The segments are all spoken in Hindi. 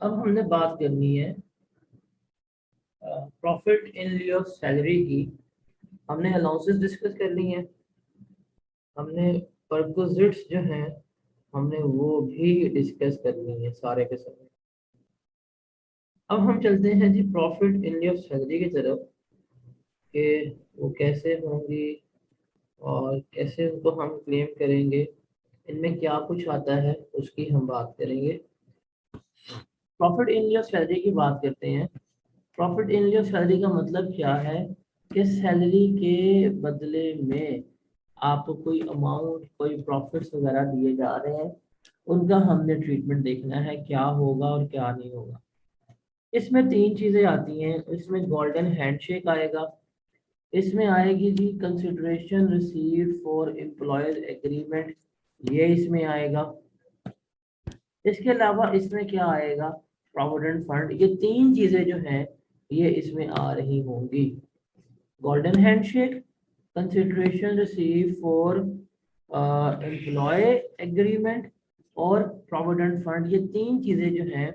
अब हमने बात करनी है profit in lieu of salary की। हमने अलाउंसेस डिस्कस कर ली हैं, हमने परक्विजिट्स जो हैं हमने वो भी डिस्कस कर ली है सारे के सारे। अब हम चलते हैं जी profit in lieu of salary की तरफ कि वो कैसे होंगी और कैसे उनको हम क्लेम करेंगे, इनमें क्या कुछ आता है उसकी हम बात करेंगे। Profit in lieu of salary की बात करते हैं। Profit in lieu of salary का मतलब क्या है कि सैलरी के बदले में आपको कोई अमाउंट कोई प्रॉफिट्स वगैरह दिए जा रहे हैं, उनका हमने ट्रीटमेंट देखना है क्या होगा और क्या नहीं होगा। इसमें तीन चीजें आती हैं। इसमें गोल्डन हैंडशेक आएगा, इसमें आएगी जी consideration receive for employees agreement, ये इसमें आएगा। इसके अलावा इसमें क्या आएगा, प्रोविडेंट फंड। ये तीन चीजें जो हैं ये इसमें आ रही होंगी। Golden handshake, consideration receive for employ agreement और प्रोविडेंट फंड, ये तीन चीजें जो हैं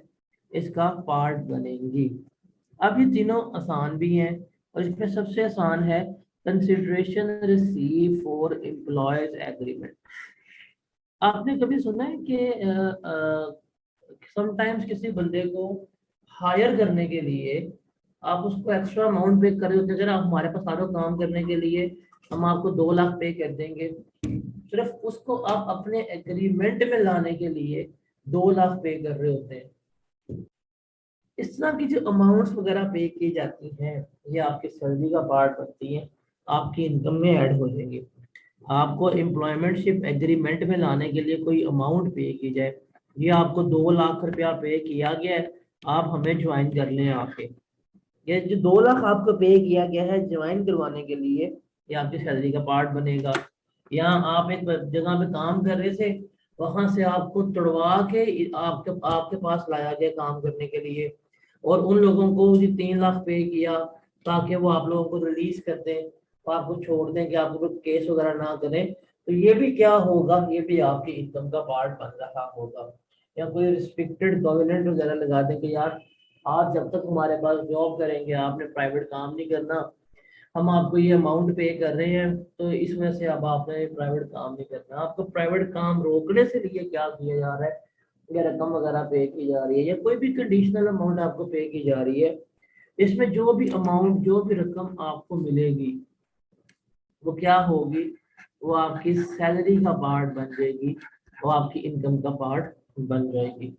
इसका पार्ट बनेंगी। अब ये तीनों आसान भी हैं और इसमें सबसे आसान है consideration receive for employees agreement. आपने कभी सुना है कि समटाइम्स किसी बंदे को हायर करने के लिए आप उसको एक्स्ट्रा अमाउंट पे कर रहे होते हैं। अगर आप हमारे पास आ रहे हो काम करने के लिए, हम आपको 2 लाख पे कर देंगे, सिर्फ उसको आप अपने एग्रीमेंट में लाने के लिए 2 लाख पे कर रहे होते हैं। इस तरह की जो अमाउंट्स वगैरह पे की जाती हैं ये आपकी सैलरी का पार्ट बनती हैं, आपकी इनकम में ऐड हो जाएंगी। आपको एम्प्लॉयमेंटशिप एग्रीमेंट में लाने के लिए कोई अमाउंट पे की जाए, ये आपको 2 लाख रुपया पे किया गया है, आप हमें ज्वाइन कर लें आके। ये जो 2 लाख आपको पे किया गया है ज्वाइन करवाने के लिए, ये आपकी सैलरी का पार्ट बनेगा। या आप एक जगह पे काम कर रहे थे, वहां से आपको तुड़वा के आपके आपके पास लाया गया काम करने के लिए, और उन लोगों को जी 3 लाख पे किया ताकि वो आप लोगों को रिलीज कर दें और आपको छोड़ दें कि आपको कोई केस वगैरह ना करें, तो ये भी क्या होगा, ये भी आपकी इनकम का पार्ट बन रहा होगा। या कोई रिस्ट्रिक्टेड कॉवेनेंट वगैरह लगा दें कि यार आप जब तक हमारे पास जॉब करेंगे आपने प्राइवेट काम नहीं करना, हम आपको ये अमाउंट पे कर रहे हैं तो इस वजह से अब आपने प्राइवेट काम नहीं करना। आपको प्राइवेट काम रोकने से लिए क्या किया जा रहा है, या रकम वगैरह पे की जा रही है या कोई भी कंडीशनल अमाउंट आपको पे की जा रही है, इसमें जो भी अमाउंट जो भी रकम आपको मिलेगी वो क्या होगी, वो आपकी सैलरी का पार्ट बन जाएगी, वो आपकी इनकम का पार्ट बन जाएगी।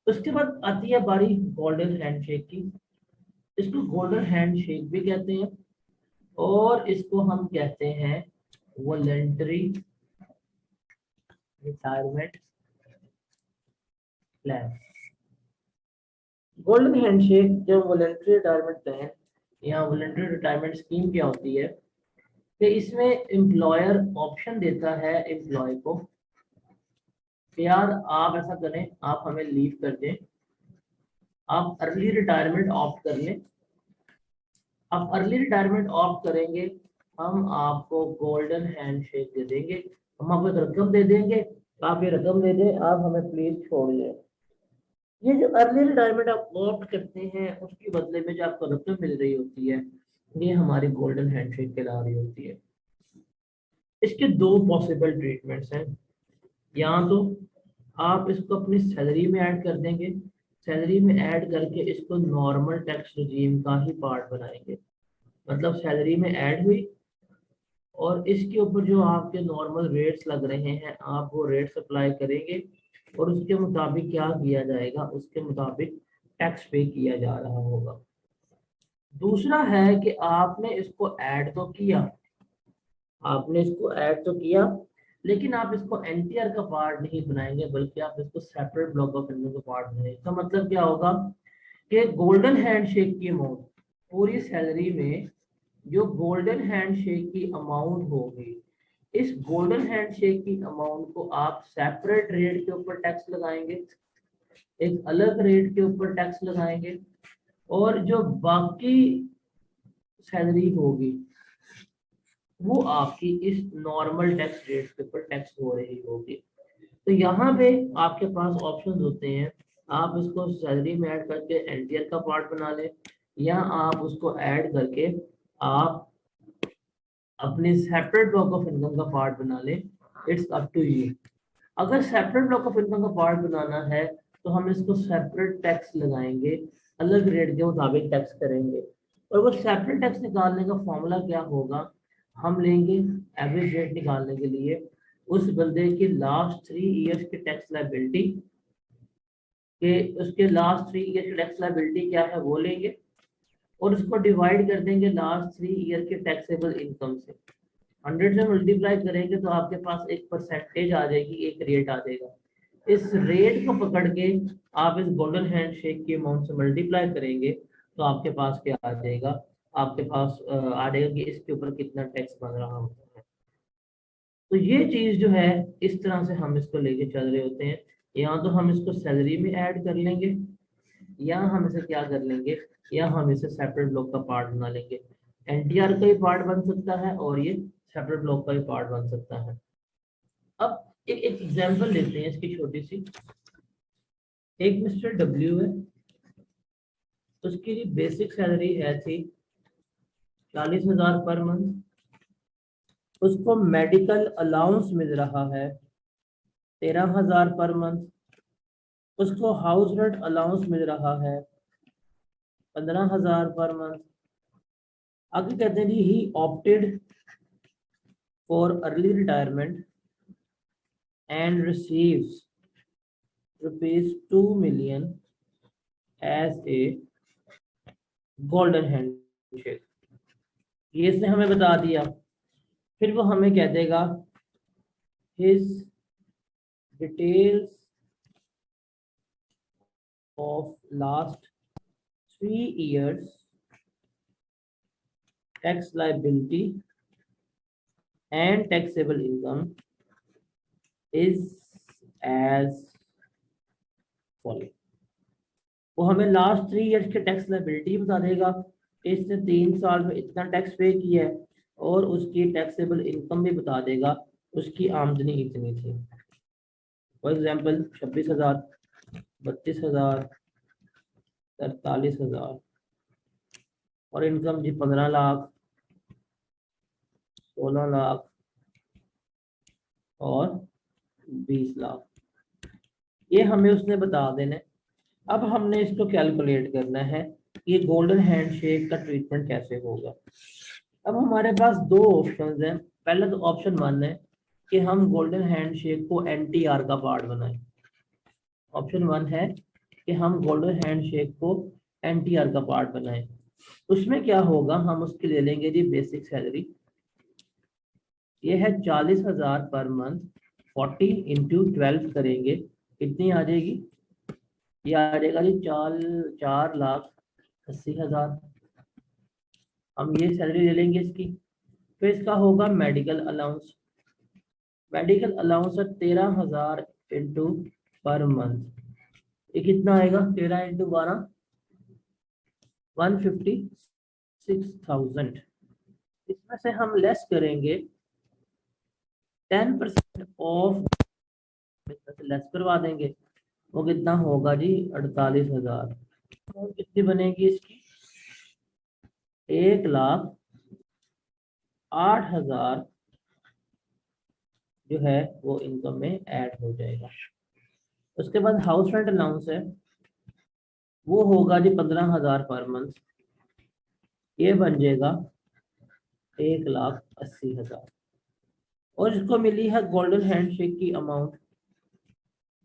उसके बाद आती है बारी गोल्डन हैंडशेक की। इसको गोल्डन हैंडशेक भी कहते हैं और इसको हम कहते हैं voluntary retirement plan. Golden handshake जो वॉलंटरी रिटायरमेंट प्लान या वॉलंटरी रिटायरमेंट स्कीम क्या होती है कि इसमें एम्प्लॉयर ऑप्शन देता है एम्प्लॉय को कि यार आप ऐसा करें, आप हमें लीव कर दें, आप अर्ली रिटायरमेंट ऑप्ट कर लें। आप अर्ली रिटायरमेंट ऑप्ट करेंगे, हम आपको गोल्डन हैंडशेक दे देंगे, हम आपको एक रकम दे देंगे, आप ये रकम दे दें, आप हमें प्लीज छोड़ दें। ये जो अर्ली रिटायरमेंट आप ऑप्ट करते हैं उसके बदले में जो आपको रकम मिल रही होती है, ये हमारी गोल्डन हैंडशेक कहला रही होती है। इसके दो पॉसिबल ट्रीटमेंट्स हैं। या तो आप इसको अपनी सैलरी में ऐड कर देंगे, सैलरी में ऐड करके इसको नॉर्मल टैक्स रिजीम का ही पार्ट बनाएंगे, मतलब सैलरी में ऐड हुई और इसके ऊपर जो आपके नॉर्मल रेट्स लग रहे हैं आप वो रेट्स अप्लाई करेंगे और उसके मुताबिक क्या किया जाएगा, उसके मुताबिक टैक्स पे किया जा रहा होगा। दूसरा है कि आपने इसको ऐड तो किया, आपने इसको ऐड तो किया, लेकिन आप इसको एनटीआर का पार्ट नहीं बनाएंगे बल्कि आप इसको सेपरेट ब्लॉक ऑफ इनकम का पार्ट बनाएंगे। इसका मतलब क्या होगा कि गोल्डन हैंडशेक की अमाउंट पूरी सैलरी में जो गोल्डन हैंडशेक की अमाउंट होगी, इस गोल्डन हैंडशेक की अमाउंट को आप सेपरेट रेट के ऊपर टैक्स लगाएंगे, एक अलग रेट के ऊपर टैक्स लगाएंगे, और जो बाकी सैलरी होगी वो आपकी इस नॉर्मल टैक्स रेट के ऊपर टैक्स हो रही होगी। तो यहाँ पे आपके पास ऑप्शंस होते हैं, आप इसको सैलरी में ऐड करके एनटीआर का पार्ट बना लें, या आप उसको ऐड करके आप अपने सेपरेट ब्लॉक ऑफ इनकम का पार्ट बना लें। It's up to you. अगर सेपरेट ब्लॉक ऑफ इनकम का पार्ट बनाना है तो हम इसको सेपरेट टैक्स लगाएंगे, अलग रेट के मुताबिक टैक्स करेंगे। और वो सेपरेट टैक्स निकालने का फॉर्मूला क्या होगा, हम लेंगे एवरेज रेट निकालने के लिए उस बंदे की लास्ट 3 ईयर्स की टैक्स लायबिलिटी के, उसके लास्ट 3 ईयर की टैक्स लायबिलिटी क्या है वो लेंगे और उसको डिवाइड कर देंगे लास्ट 3 ईयर के टैक्सेबल इनकम से। 100 से मल्टीप्लाई करेंगे तो आपके पास एक परसेंटेज आ जाएगी, एक रेट आ जाएगा। इस रेट को पकड़ के आप इस गोल्डन हैंडशेक की अमाउंट से मल्टीप्लाई करेंगे तो आपके पास क्या आ जाएगा, आपके पास आ जाएगा कि इसके ऊपर कितना टैक्स बन रहा होता है। तो ये चीज जो है इस तरह से हम इसको लेके चल रहे होते हैं। या तो हम इसको सैलरी में ऐड कर लेंगे, या हम इसे क्या कर लेंगे, या हम इसे सेपरेट ब्लॉक का पार्ट बना लेंगे। एनटीआर का ही पार्ट बन सकता है और ये सेपरेट ब्लॉक का ही पार्ट बन सकता है। अब एक एग्जांपल लेते हैं इसकी छोटी सी। एक मिस्टर डब्ल्यू है, उसकी बेसिक सैलरी है थी 40,000 पर मंथ। उसको मेडिकल अलाउंस मिल रहा है 13,000 पर मंथ। उसको हाउस रेंट अलाउंस मिल रहा है 15,000 पर मंथ। आगे कहते हैं जी he opted for early retirement and receives ₹2 million as a golden handshake। ये इसने हमें बता दिया। फिर वो हमें कह देगा his details of last 3 years tax liability and taxable income is as follows। वो हमें लास्ट 3 ईयर्स के टैक्स लायबिलिटी बता देगा कि इसने 3 साल में इतना टैक्स पे किया है, और उसकी टैक्सेबल इनकम भी बता देगा, उसकी आमदनी इतनी थी। फॉर एग्जांपल 26,000, 32,000, 43,000, और इनकम जी 15 लाख, 16 लाख और 20 लाख। ये हमें उसने बता देना है। अब हमने इसको कैलकुलेट करना है ये गोल्डन हैंडशेक का ट्रीटमेंट कैसे होगा। अब हमारे पास दो ऑप्शंस हैं। पहला तो ऑप्शन 1 है कि हम गोल्डन हैंडशेक को एनटीआर का पार्ट बनाएं। ऑप्शन 1 है कि हम गोल्डन हैंडशेक को एनटीआर का पार्ट बनाएं। उसमें क्या होगा, हम उसके ले लेंगे जी बेसिक सैलरी। ये है 40,000 पर मंथ। 40 इंटू 12 करेंगे, कितनी आ जाएगी, ये आ जाएगा जी 4,80,000। हम ये सैलरी ले लेंगे इसकी। फिर इसका होगा मेडिकल अलाउंस। मेडिकल अलाउंस है 13,000 इंटू पर मंथ। ये कितना आएगा, 13 इंटू 12, 156,000। इसमें से हम लेस करेंगे 10% ऑफ, लेस करवा देंगे। वो कितना होगा जी 48,000। तो कितनी बनेगी इसकी, 1,08,000 जो है वो इनकम में ऐड हो जाएगा। उसके बाद हाउस रेंट अलाउंस है, वो होगा जी 15,000 पर मंथ। ये बन जाएगा 1,80,000। और इसको मिली है गोल्डन हैंडशेक की अमाउंट,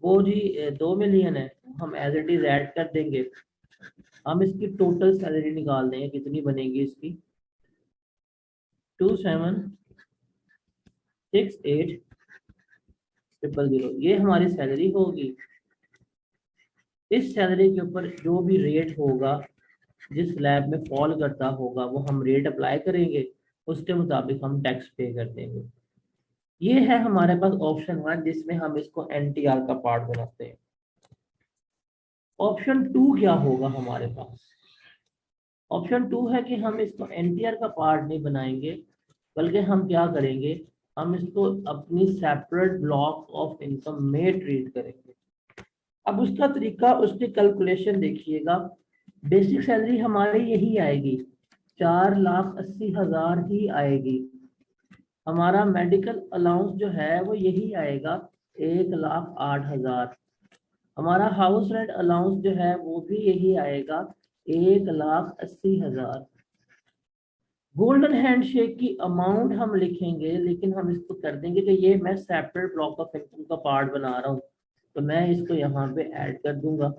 वो जी 2 मिलियन है। हम एज इट इज ऐड कर देंगे। हम इसकी टोटल सैलरी निकाल देंगे, कितनी बनेगी इसकी, 2768,000। ये हमारी सैलरी होगी। इस सैलरी के ऊपर जो भी रेट होगा, जिस स्लैब में फॉल करता होगा, वो हम रेट अप्लाई करेंगे, उसके मुताबिक हम टैक्स पे कर देंगे। ये है हमारे पास ऑप्शन 1 जिसमें हम इसको एनटीआर का पार्ट बनाते हैं। ऑप्शन 2 क्या होगा हमारे पास, ऑप्शन 2 है कि हम इसको एनटीआर का पार्ट नहीं बनाएंगे, बल्कि हम क्या करेंगे, हम इसको अपनी सेपरेट ब्लॉक ऑफ इनकम में ट्रीट करेंगे। अब उसका तरीका, उसकी कैलकुलेशन देखिएगा। बेसिक सैलरी हमारी यही आएगी, 4,80,000 ही आएगी। हमारा मेडिकल अलाउंस जो है वो यही आएगा, 1,08,000। हमारा हाउस रेंट अलाउंस जो है वो भी यही आएगा, 1,80,000। गोल्डन हैंडशेक की अमाउंट हम लिखेंगे, लेकिन हम इसको कर देंगे कि ये मैं सेपरेट ब्लॉक ऑफ इनकम का पार्ट बना रहा हूँ, तो मैं इसको यहाँ पे ऐड कर दूंगा।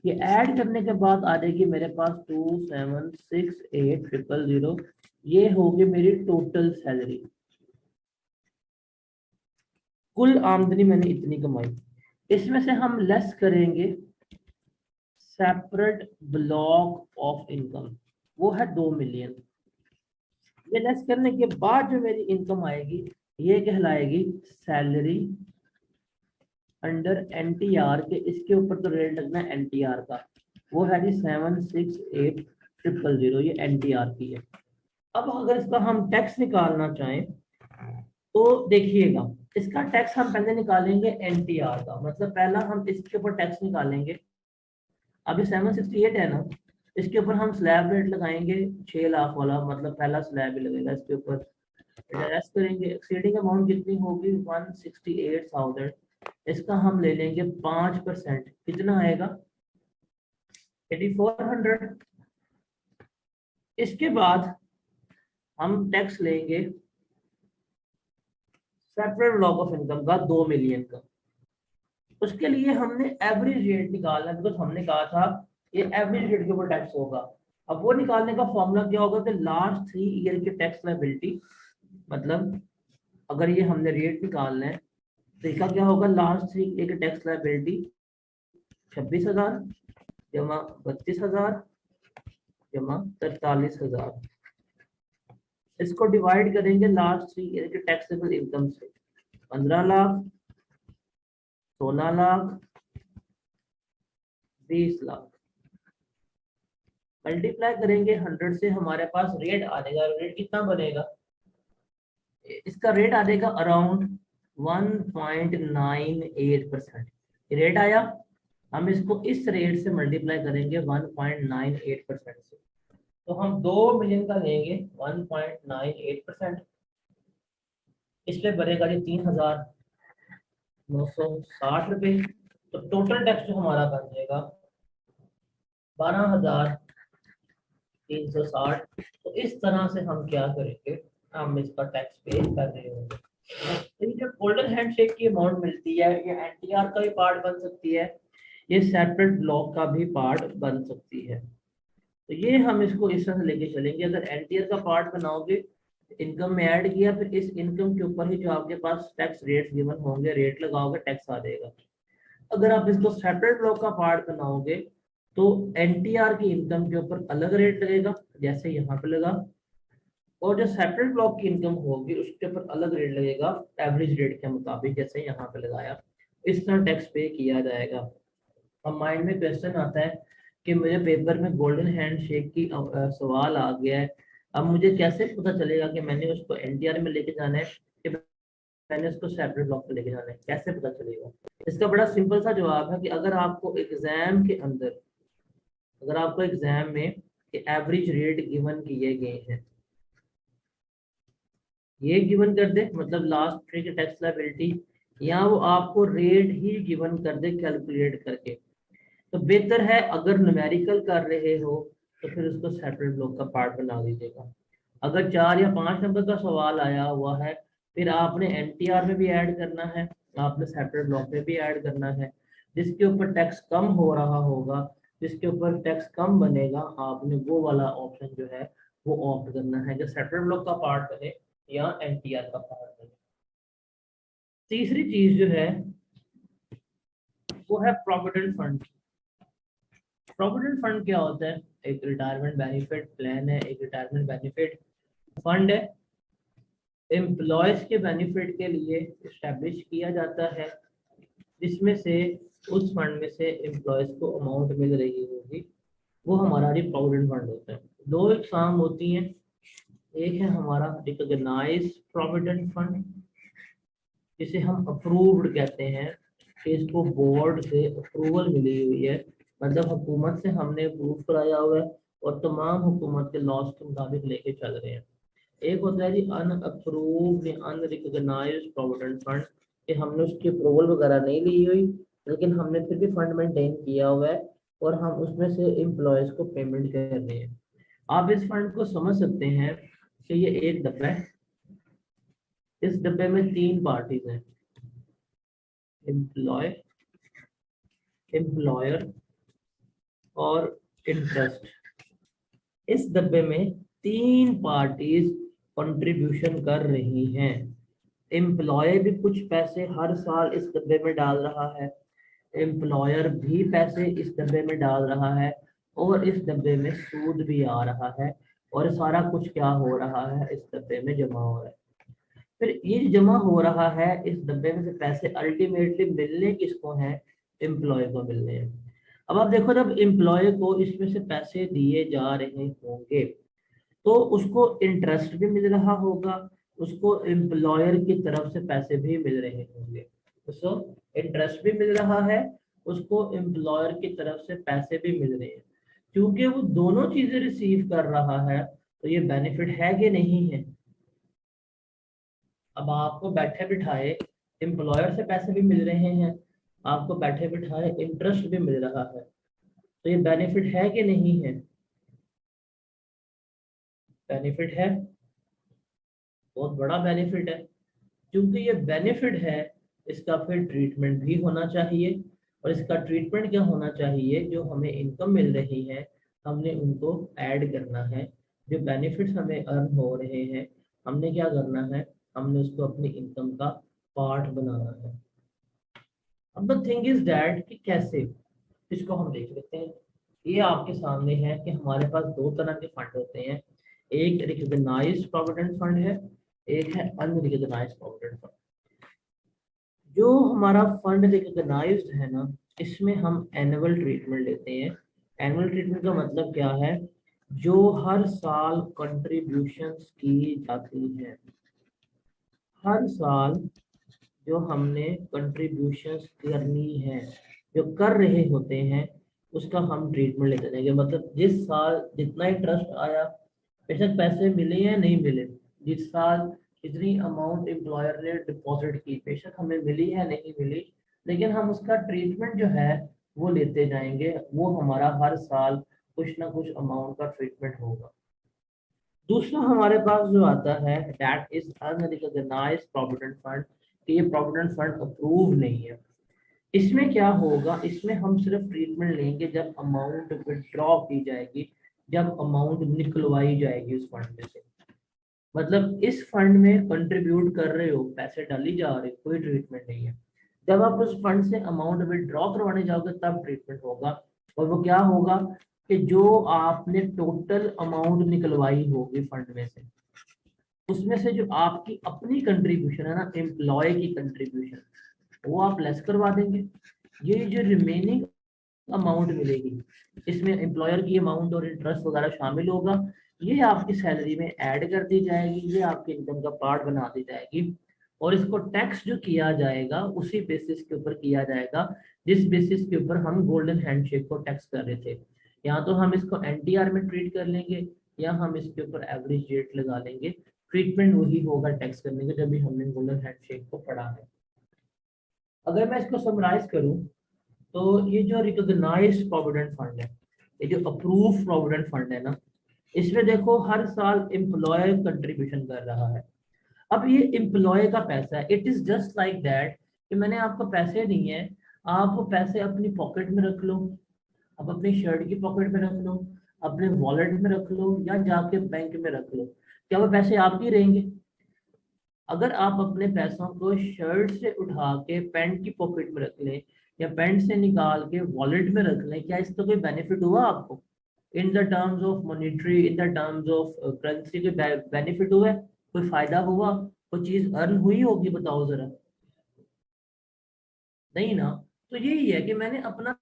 ये ऐड करने के बाद आ जाएगी मेरे पास 2,768,000। ये होगी मेरी टोटल सैलरी। कुल आमदनी मैंने इतनी कमाई। इसमें से हम लेस करेंगे सेपरेट ब्लॉक ऑफ इनकम, वो है 2 मिलियन। ये लेस करने के बाद जो मेरी इनकम आएगी ये कहलाएगी सैलरी अंडर एनटीआर के। इसके ऊपर तो रेट लगना है एनटीआर का, वो है जी 768,000, ये एनटीआर की है। अब अगर इसका हम टैक्स निकालना चाहें तो देखिएगा, इसका टैक्स हम पहले निकालेंगे एनटीआर का, मतलब पहला हम इसके ऊपर टैक्स निकालेंगे। अभी 768 है ना, इसके ऊपर हम स्लैब रेट लगाएंगे 6 लाख वाला, मतलब पहला स्लैब ही लगेगा इसके ऊपर। लेस करेंगे, एक्सीडिंग अमाउंट कितनी होगी 168,000, इसका हम ले लेंगे 5%, कितना आएगा 8400। इसके बाद हम टैक्स लेंगे सेपरेट ब्लॉक ऑफ इनकम का 2 मिलियन का। उसके लिए हमने एवरेज रेट निकालना, बिकॉज हमने कहा था ये एवरेज रेट के ऊपर टैक्स होगा। अब वो निकालने का फॉर्मूला क्या होगा कि लास्ट 3 ईयर की टैक्स लायबिलिटी, मतलब अगर ये हमने रेट निकालना है तो इसका क्या होगा, लास्ट 3 ईयर की टैक्स लायबिलिटी 26,000 जमा 32,000 जमा 43,000। इसको डिवाइड करेंगे लास्ट 3 ईयर के टैक्सेबल इनकम से, 15 लाख, 16 लाख, 20 लाख। मल्टीप्लाई करेंगे 100 से, हमारे पास रेट आ जाएगा। रेट कितना बनेगा, इसका रेट आ जाएगा अराउंड 1.98%। रेट आया, हम इसको इस रेट से मल्टीप्लाई करेंगे 1.98% से, तो हम 2 मिलियन का लेंगे 1.98%। इसमें बनेगा जी 3,960 रुपये। तो टोटल टैक्स जो हमारा बन जाएगा 12,360। तो इस तरह से हम क्या करेंगे, हम इसका टैक्स पे कर रहे होंगे। तो ये जो गोल्डन हैंडशेक की अमाउंट मिलती है, ये एनटीआर का भी पार्ट बन सकती है, ये सेपरेट ब्लॉक का भी पार्ट बन सकती है। तो ये हम इसको इस तरह से लेके चलेंगे। अगर एनटीआर का पार्ट बनाओगे, इनकम में ऐड किया, फिर इस इनकम के ऊपर ही जो आपके पास टैक्स रेट गिवन होंगे, रेट लगाओगे, टैक्स आ जाएगा। अगर आप इसको सेपरेट ब्लॉक का पार्ट बनाओगे तो एनटीआर की इनकम के ऊपर अलग रेट लगेगा, जैसे यहाँ पे लगा, और जो सेपरेट ब्लॉक की इनकम होगी उसके ऊपर अलग रेट लगेगा एवरेज रेट के मुताबिक, जैसे यहाँ पे लगाया। इस तरह टैक्स पे किया जाएगा। अब माइंड में क्वेश्चन आता है कि मुझे पेपर में गोल्डन हैंडशेक की सवाल आ गया है, अब मुझे कैसे पता चलेगा कि मैंने उसको एनटीआर में लेके जाना है कि मैंने उसको सेपरेट ब्लॉक में लेके जाना है, कैसे पता चलेगा? इसका बड़ा सिंपल सा जवाब है कि अगर आपको एग्जाम के अंदर, अगर आपको एग्जाम में एवरेज रेट गिवन किए गए हैं, ये गिवन कर दे मतलब लास्ट ट्री की टैक्स लायबिलिटी, या वो आपको रेट ही गिवन कर दे कैलकुलेट करके, तो बेहतर है अगर न्यूमेरिकल कर रहे हो तो फिर उसको सेपरेट ब्लॉक का पार्ट बना दीजिएगा। अगर 4 या 5 नंबर का सवाल आया हुआ है, फिर आपने एनटीआर में भी ऐड करना है, आपने सेपरेट ब्लॉक में भी ऐड करना है। जिसके ऊपर टैक्स कम हो रहा होगा, जिसके ऊपर टैक्स कम बनेगा, आपने वो वाला ऑप्शन जो है वो ऑप्ट करना है, जो सेपरेट ब्लॉक का पार्ट बने या एनटीआर का पार्ट बने। तीसरी चीज जो है वो है प्रोविडेंट फंड। प्रोविडेंट फंड क्या होता है? एक रिटायरमेंट बेनिफिट प्लान है, एक रिटायरमेंट बेनिफिट फंड है, एम्प्लॉयज के बेनिफिट के लिए इस्टेब्लिश किया जाता है, जिसमें से उस फंड में से एम्प्लॉयज को अमाउंट मिल रही होगी, वो हमारा भी प्रोविडेंट फंड होता है। 2 एग्जाम होती हैं, एक है हमारा रिकॉग्नाइज्ड प्रोविडेंट फंड इसे हम अप्रूव्ड कहते हैं कि इसको बोर्ड से अप्रूवल मिली हुई है, मतलब हुकूमत से हमने अप्रूव कराया हुआ है और तमाम हुकूमत के लॉस के मुताबिक लेके चल रहे हैं। एक होता है जी अनअप्रूव्ड अनरिकॉग्नाइज्ड प्रोविडेंट फंड, कि हमने उसकी अप्रूवल वगैरह नहीं ली हुई लेकिन हमने फिर भी फंड मेंटेन किया हुआ है और हम उसमें से एम्प्लॉयज को पेमेंट कर रहे हैं। आप इस फंड को समझ सकते हैं कि ये एक डब्बा है, इस डब्बे में 3 पार्टीज हैं, एम्प्लॉय, एम्प्लॉयर और इंटरेस्ट। इस डब्बे में 3 पार्टीज कंट्रीब्यूशन कर रही हैं। एम्प्लॉय भी कुछ पैसे हर साल इस डब्बे में डाल रहा है, एम्प्लॉयर भी पैसे इस डब्बे में डाल रहा है और इस डब्बे में सूद भी आ रहा है और सारा कुछ क्या हो रहा है, इस डब्बे में जमा हो रहा है। फिर ये जमा हो रहा है इस डब्बे में से पैसे अल्टीमेटली मिलने किसको हैं, एम्प्लॉय को मिलने हैं। अब आप देखो जब एम्प्लॉय को इसमें से पैसे दिए जा रहे होंगे तो उसको इंटरेस्ट भी मिल रहा होगा, उसको एम्प्लॉयर की तरफ से पैसे भी मिल रहे होंगे, उसको इंटरेस्ट भी मिल रहा है, उसको एम्प्लॉयर की तरफ से पैसे भी मिल रहे हैं। क्योंकि वो दोनों चीजें रिसीव कर रहा है तो ये बेनिफिट है कि नहीं है। अब आपको बैठे बिठाए एम्प्लॉयर से पैसे भी मिल रहे हैं, आपको बैठे बिठाए इंटरेस्ट भी मिल रहा है, तो ये बेनिफिट है कि नहीं है, बेनिफिट है, बहुत बड़ा बेनिफिट है। क्योंकि ये बेनिफिट है इसका फिर ट्रीटमेंट भी होना चाहिए और इसका ट्रीटमेंट क्या होना चाहिए, जो हमें इनकम मिल रही है हमने उनको ऐड करना है, जो बेनिफिट्स हमें अर्न हो रहे हैं हमने क्या करना है, हमने उसको अपनी इनकम का पार्ट बनाना है। अब द थिंग इज दैट कि कैसे, इसको हम देख लेते हैं। ये आपके सामने है कि हमारे पास 2 तरह के फंड होते हैं, एक रिकॉग्नाइज्ड प्रोविडेंट फंड है, एक है अनरिकॉग्नाइज्ड प्रोविडेंट फंड। जो हमारा फंड रिकॉग्नाइज्ड है ना, इसमें हम एनुअल ट्रीटमेंट लेते हैं। एनुअल ट्रीटमेंट का मतलब क्या है, जो हर साल कंट्रीब्यूशंस की जाती है, हर साल जो हमने कंट्रीब्यूशंस करनी है, जो कर रहे होते हैं, उसका हम ट्रीटमेंट लेते रहेंगे। मतलब जिस साल जितना इंटरेस्ट आया, बेशक पैसे मिले या नहीं मिले, जिस साल जितनी अमाउंट एम्प्लॉयर ने डिपॉजिट की, बेशक हमें मिली या नहीं मिली, लेकिन हम उसका ट्रीटमेंट जो है वो लेते जाएंगे। वो हमारा हर साल कुछ ना कुछ अमाउंट का ट्रीटमेंट होगा। दूसरा हमारे पास जो आता है that is unrecognised provident fund, कि ये प्रोविडेंट फंड अप्रूव नहीं है। इसमें क्या होगा, इसमें हम सिर्फ ट्रीटमेंट लेंगे जब अमाउंट विड्रॉ की जाएगी, जब अमाउंट निकलवाई जाएगी उस फंड में से। मतलब इस फंड में कंट्रीब्यूट कर रहे हो, पैसे डाली जा रहे, कोई ट्रीटमेंट नहीं है। जब आप उस फंड से अमाउंट विड्रॉ करवाने जाओगे तब ट्रीटमेंट होगा। और वो क्या होगा कि जो आपने टोटल अमाउंट निकलवाई होगी फंड में से, उसमें से जो आपकी अपनी कंट्रीब्यूशन है ना, एम्प्लॉय की कंट्रीब्यूशन, वो आप लेस करवा देंगे। ये जो रिमेनिंग अमाउंट मिलेगी, इसमें एम्प्लॉयर की अमाउंट और इंटरेस्ट वगैरह शामिल होगा, ये आपकी सैलरी में ऐड कर दी जाएगी, ये आपकी इनकम का पार्ट बना दी जाएगी। और इसको टैक्स जो किया जाएगा उसी बेसिस के ऊपर किया जाएगा जिस बेसिस के ऊपर हम गोल्डन हैंडशेक को टैक्स कर रहे थे। या तो हम इसको एनटीआर में ट्रीट कर लेंगे या हम इसके ऊपर एवरेज रेट लगा लेंगे, ट्रीटमेंट वही होगा टैक्स करने का, जब भी हमने गोल्डन हैंडशेक को पढ़ा है। अगर मैं इसको समराइज करूं तो ये जो रिकॉग्नाइज्ड प्रोविडेंट फंड है, ये जो अप्रूव प्रोविडेंट फंड है ना, इसमें देखो हर साल एम्प्लॉय कंट्रीब्यूशन कर रहा है। अब ये एम्प्लॉय का पैसा है, it is just like that कि मैंने आपको पैसे दिए हैं, आप वो पैसे अपनी पॉकेट में रख लो, आप अपनी शर्ट की पॉकेट में रख लो, अपने वॉलेट में रख लो या जाके बैंक में रख लो, क्या वो पैसे आपके रहेंगे? अगर आप अपने पैसों को शर्ट से उठा के पैंट की पॉकेट में रख लें या पैंट से निकाल के वॉलेट में रख लें, क्या इसका कोई बेनिफिट हुआ आपको? In the terms of monetary, in the terms of currency के बेनिफिट हुआ है? कोई फायदा हुआ? कोई चीज अर्न हुई होगी? बताओ जरा। नहीं ना। तो यही है कि मैंने अपना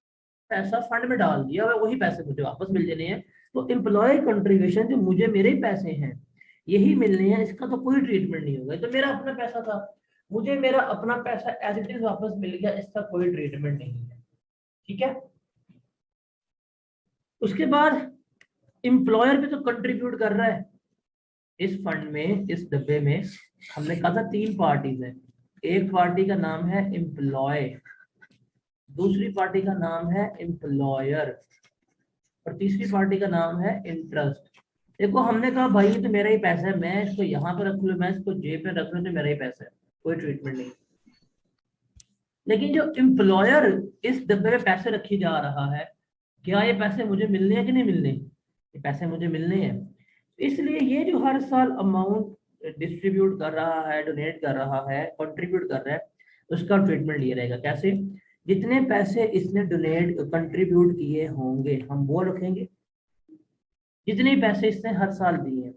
पैसा फंड में डाल दिया और वही पैसे मुझे वापस मिल जाने हैं। तो एम्प्लॉय कंट्रीब्यूशन जो मुझे मेरे ही पैसे हैं यही मिलने हैं, इसका तो कोई ट्रीटमेंट नहीं होगा, ये तो मेरा अपना पैसा था। मुझे मेरा अपना पैसा एज इट इज वापस मिल गया, इसका कोई ट्रीटमेंट नहीं है। ठीक है। उसके बाद एम्प्लॉयर भी तो कंट्रीब्यूट कर रहा है इस फंड में, इस डब्बे में। हमने कहा था 3 पार्टीज हैं। एक पार्टी का नाम है एम्प्लॉय, दूसरी पार्टी का नाम है एम्प्लॉयर, और तीसरी पार्टी का नाम है इंटरेस्ट। देखो हमने कहा भाई ये तो मेरा ही पैसा है, मैं इसको यहाँ पे रख लूँ, मैं इसको जेब में रख लूँ, तो मेरा ही पैसा है, कोई ट्रीटमेंट नहीं। लेकिन जो एम्प्लॉयर इस डब्बे में पैसे रखी जा रहा है, क्या ये पैसे मुझे मिलने हैं कि नहीं मिलने? ये पैसे मुझे मिलने हैं। इसलिए ये जो हर साल अमाउंट डिस्ट्रीब्यूट कर रहा है, डोनेट कर रहा है, कंट्रीब्यूट कर रहा है, उसका ट्रीटमेंट ये रहेगा। कैसे? जितने पैसे इसने डोनेट कंट्रीब्यूट किए होंगे हम वो रखेंगे, जितने पैसे इसने हर साल दिए हैं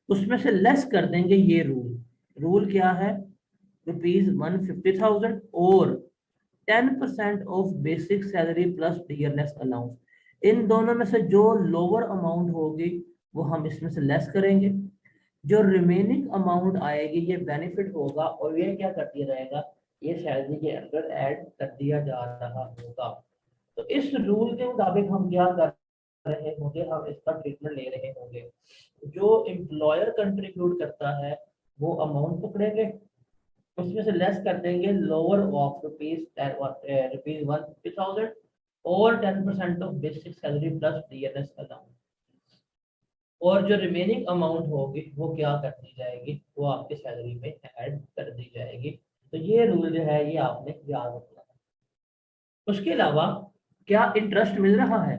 उसमें से लेस कर देंगे। ये रूल क्या है? ₹150,000 और 10% of basic salary plus dearness allowance. इन दोनों में से जो लोअर अमाउंट होगी वो हम इसमें से लेस करेंगे, जो रिमेनिंग अमाउंट आएगी ये बेनिफिट होगा और ये क्या कर दिया जाएगा, ये सैलरी के अंदर ऐड कर दिया जा रहा होगा। तो इस रूल के मुताबिक हम क्या कर रहे होंगे, हम इसका ट्रीटमेंट ले रहे होंगे। जो एम्प्लॉयर कंट्रीब्यूट करता है वो अमाउंट पकड़ेंगे, उसमें से लेस कर देंगे लोअर ऑफ ₹150,000 और 10% of basic salary plus DNS allowance, और जो रिमेनिंग अमाउंट होगी वो क्या कर दी जाएगी, वो आपकी सैलरी में ऐड कर दी जाएगी। तो ये रूल जो है ये आपने याद रखना है। उसके अलावा क्या इंटरेस्ट मिल रहा है?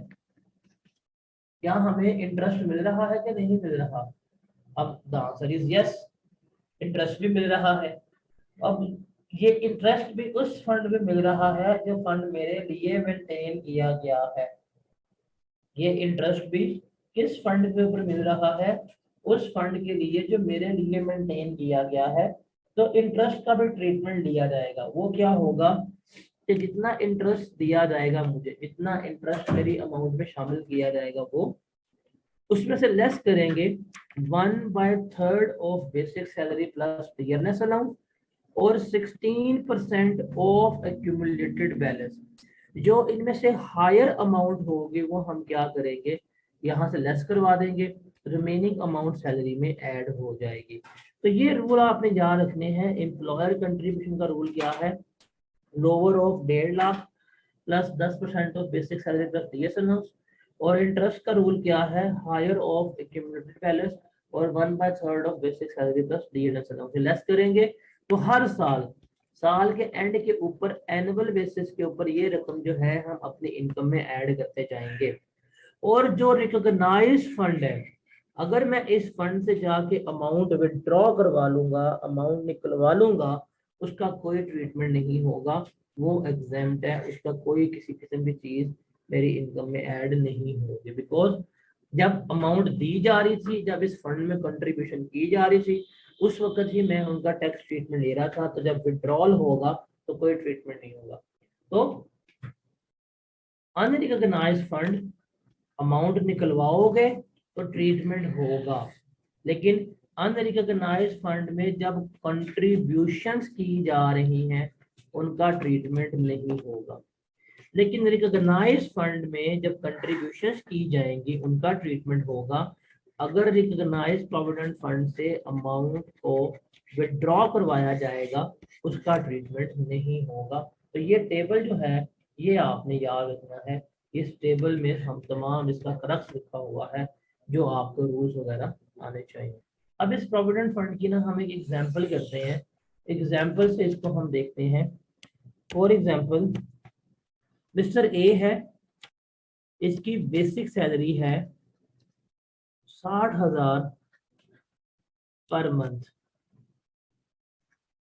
क्या हमें इंटरेस्ट मिल रहा है कि नहीं मिल रहा? अब the answer is yes, interest भी मिल रहा है। अब ये इंटरेस्ट भी उस फंड में मिल रहा है जो फंड मेरे लिए मेंटेन किया गया है। ये इंटरेस्ट भी किस फंड के ऊपर मिल रहा है? उस फंड के लिए जो मेरे लिए मेंटेन किया गया है। तो इंटरेस्ट का भी ट्रीटमेंट लिया जाएगा। वो क्या होगा कि जितना इंटरेस्ट दिया जाएगा मुझे, जितना इंटरेस्ट मेरी अमाउंट में शामिल किया जाएगा, वो उसमें से लेस करेंगे 1/3 of basic salary plus dearness allowance और 16% ऑफ एक्यूमुलेटेड बैलेंस। जो इनमें से हायर अमाउंट होगी वो हम क्या करेंगे, यहाँ से लेस करवा देंगे, रिमेनिंग अमाउंट सैलरी में ऐड हो जाएगी। तो ये रूल आपने याद रखने हैं। एम्प्लॉयर कंट्रीब्यूशन का रूल क्या है? Lower of 1.5 lakh plus 10% of basic salary plus DS allowance. और इंटरेस्ट का रूल क्या है? हायर ऑफ एक्यूमुलेटेड बैलेंस और 1/3 of basic salary plus DS allowance. Less करेंगे तो हर साल के एंड के ऊपर एनुअल बेसिस के ऊपर ये रकम जो है हम अपनी इनकम में ऐड करते जाएंगे। और जो रिकॉग्नाइज्ड फंड है, अगर मैं इस फंड से जाके अमाउंट विड्रॉ करवा लूंगा, अमाउंट निकलवा लूंगा, उसका कोई ट्रीटमेंट नहीं होगा, वो एग्जेम्प्ट है, उसका कोई किसी किस्म की चीज मेरी इनकम में ऐड नहीं होगी। बिकॉज जब अमाउंट दी जा रही थी, जब इस फंड में कंट्रीब्यूशन की जा रही थी, उस वक्त ही मैं उनका टैक्स ट्रीटमेंट ले रहा था। तो जब विड्रॉल होगा तो कोई ट्रीटमेंट नहीं होगा। तो अनरिकॉग्नाइज्ड फंड अमाउंट निकलवाओगे तो ट्रीटमेंट होगा, लेकिन अनरिकॉग्नाइज्ड फंड में जब कंट्रीब्यूशंस की जा रही हैं उनका ट्रीटमेंट नहीं होगा। लेकिन रिकॉग्नाइज्ड फंड में जब कंट्रीब्यूशंस की जाएंगी उनका ट्रीटमेंट होगा। अगर रिकॉग्नाइज्ड प्रोविडेंट फंड से अमाउंट को विड्रॉ करवाया जाएगा उसका ट्रीटमेंट नहीं होगा। तो ये टेबल जो है ये आपने याद रखना है। इस टेबल में हम तमाम इसका क्रक्स लिखा हुआ है जो आपको रूल्स वगैरह आने चाहिए। अब इस प्रोविडेंट फंड की ना हम एक एग्जाम्पल करते हैं, एग्जाम्पल से इसको हम देखते हैं। फॉर एग्जाम्पल मिस्टर ए है, इसकी बेसिक सैलरी है 60,000 पर मंथ।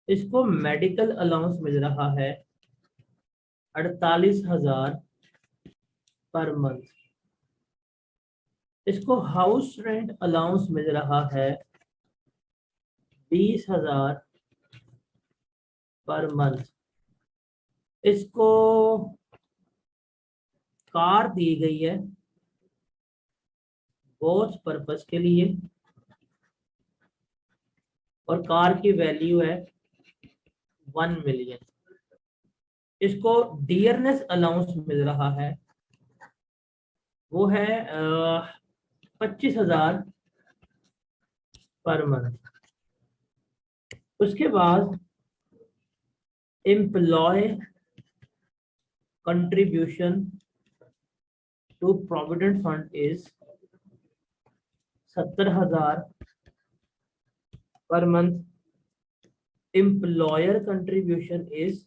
इसको मेडिकल अलाउंस मिल रहा है 48,000 पर मंथ। इसको हाउस रेंट अलाउंस मिल रहा है 20,000 पर मंथ। इसको कार दी गई है बहुत पर्पस के लिए और कार की वैल्यू है 1 मिलियन, इसको डियरनेस अलाउंस मिल रहा है, वो है 25,000 पर मंथ। उसके बाद employ contribution to provident fund is 70,000 per month. Employer contribution is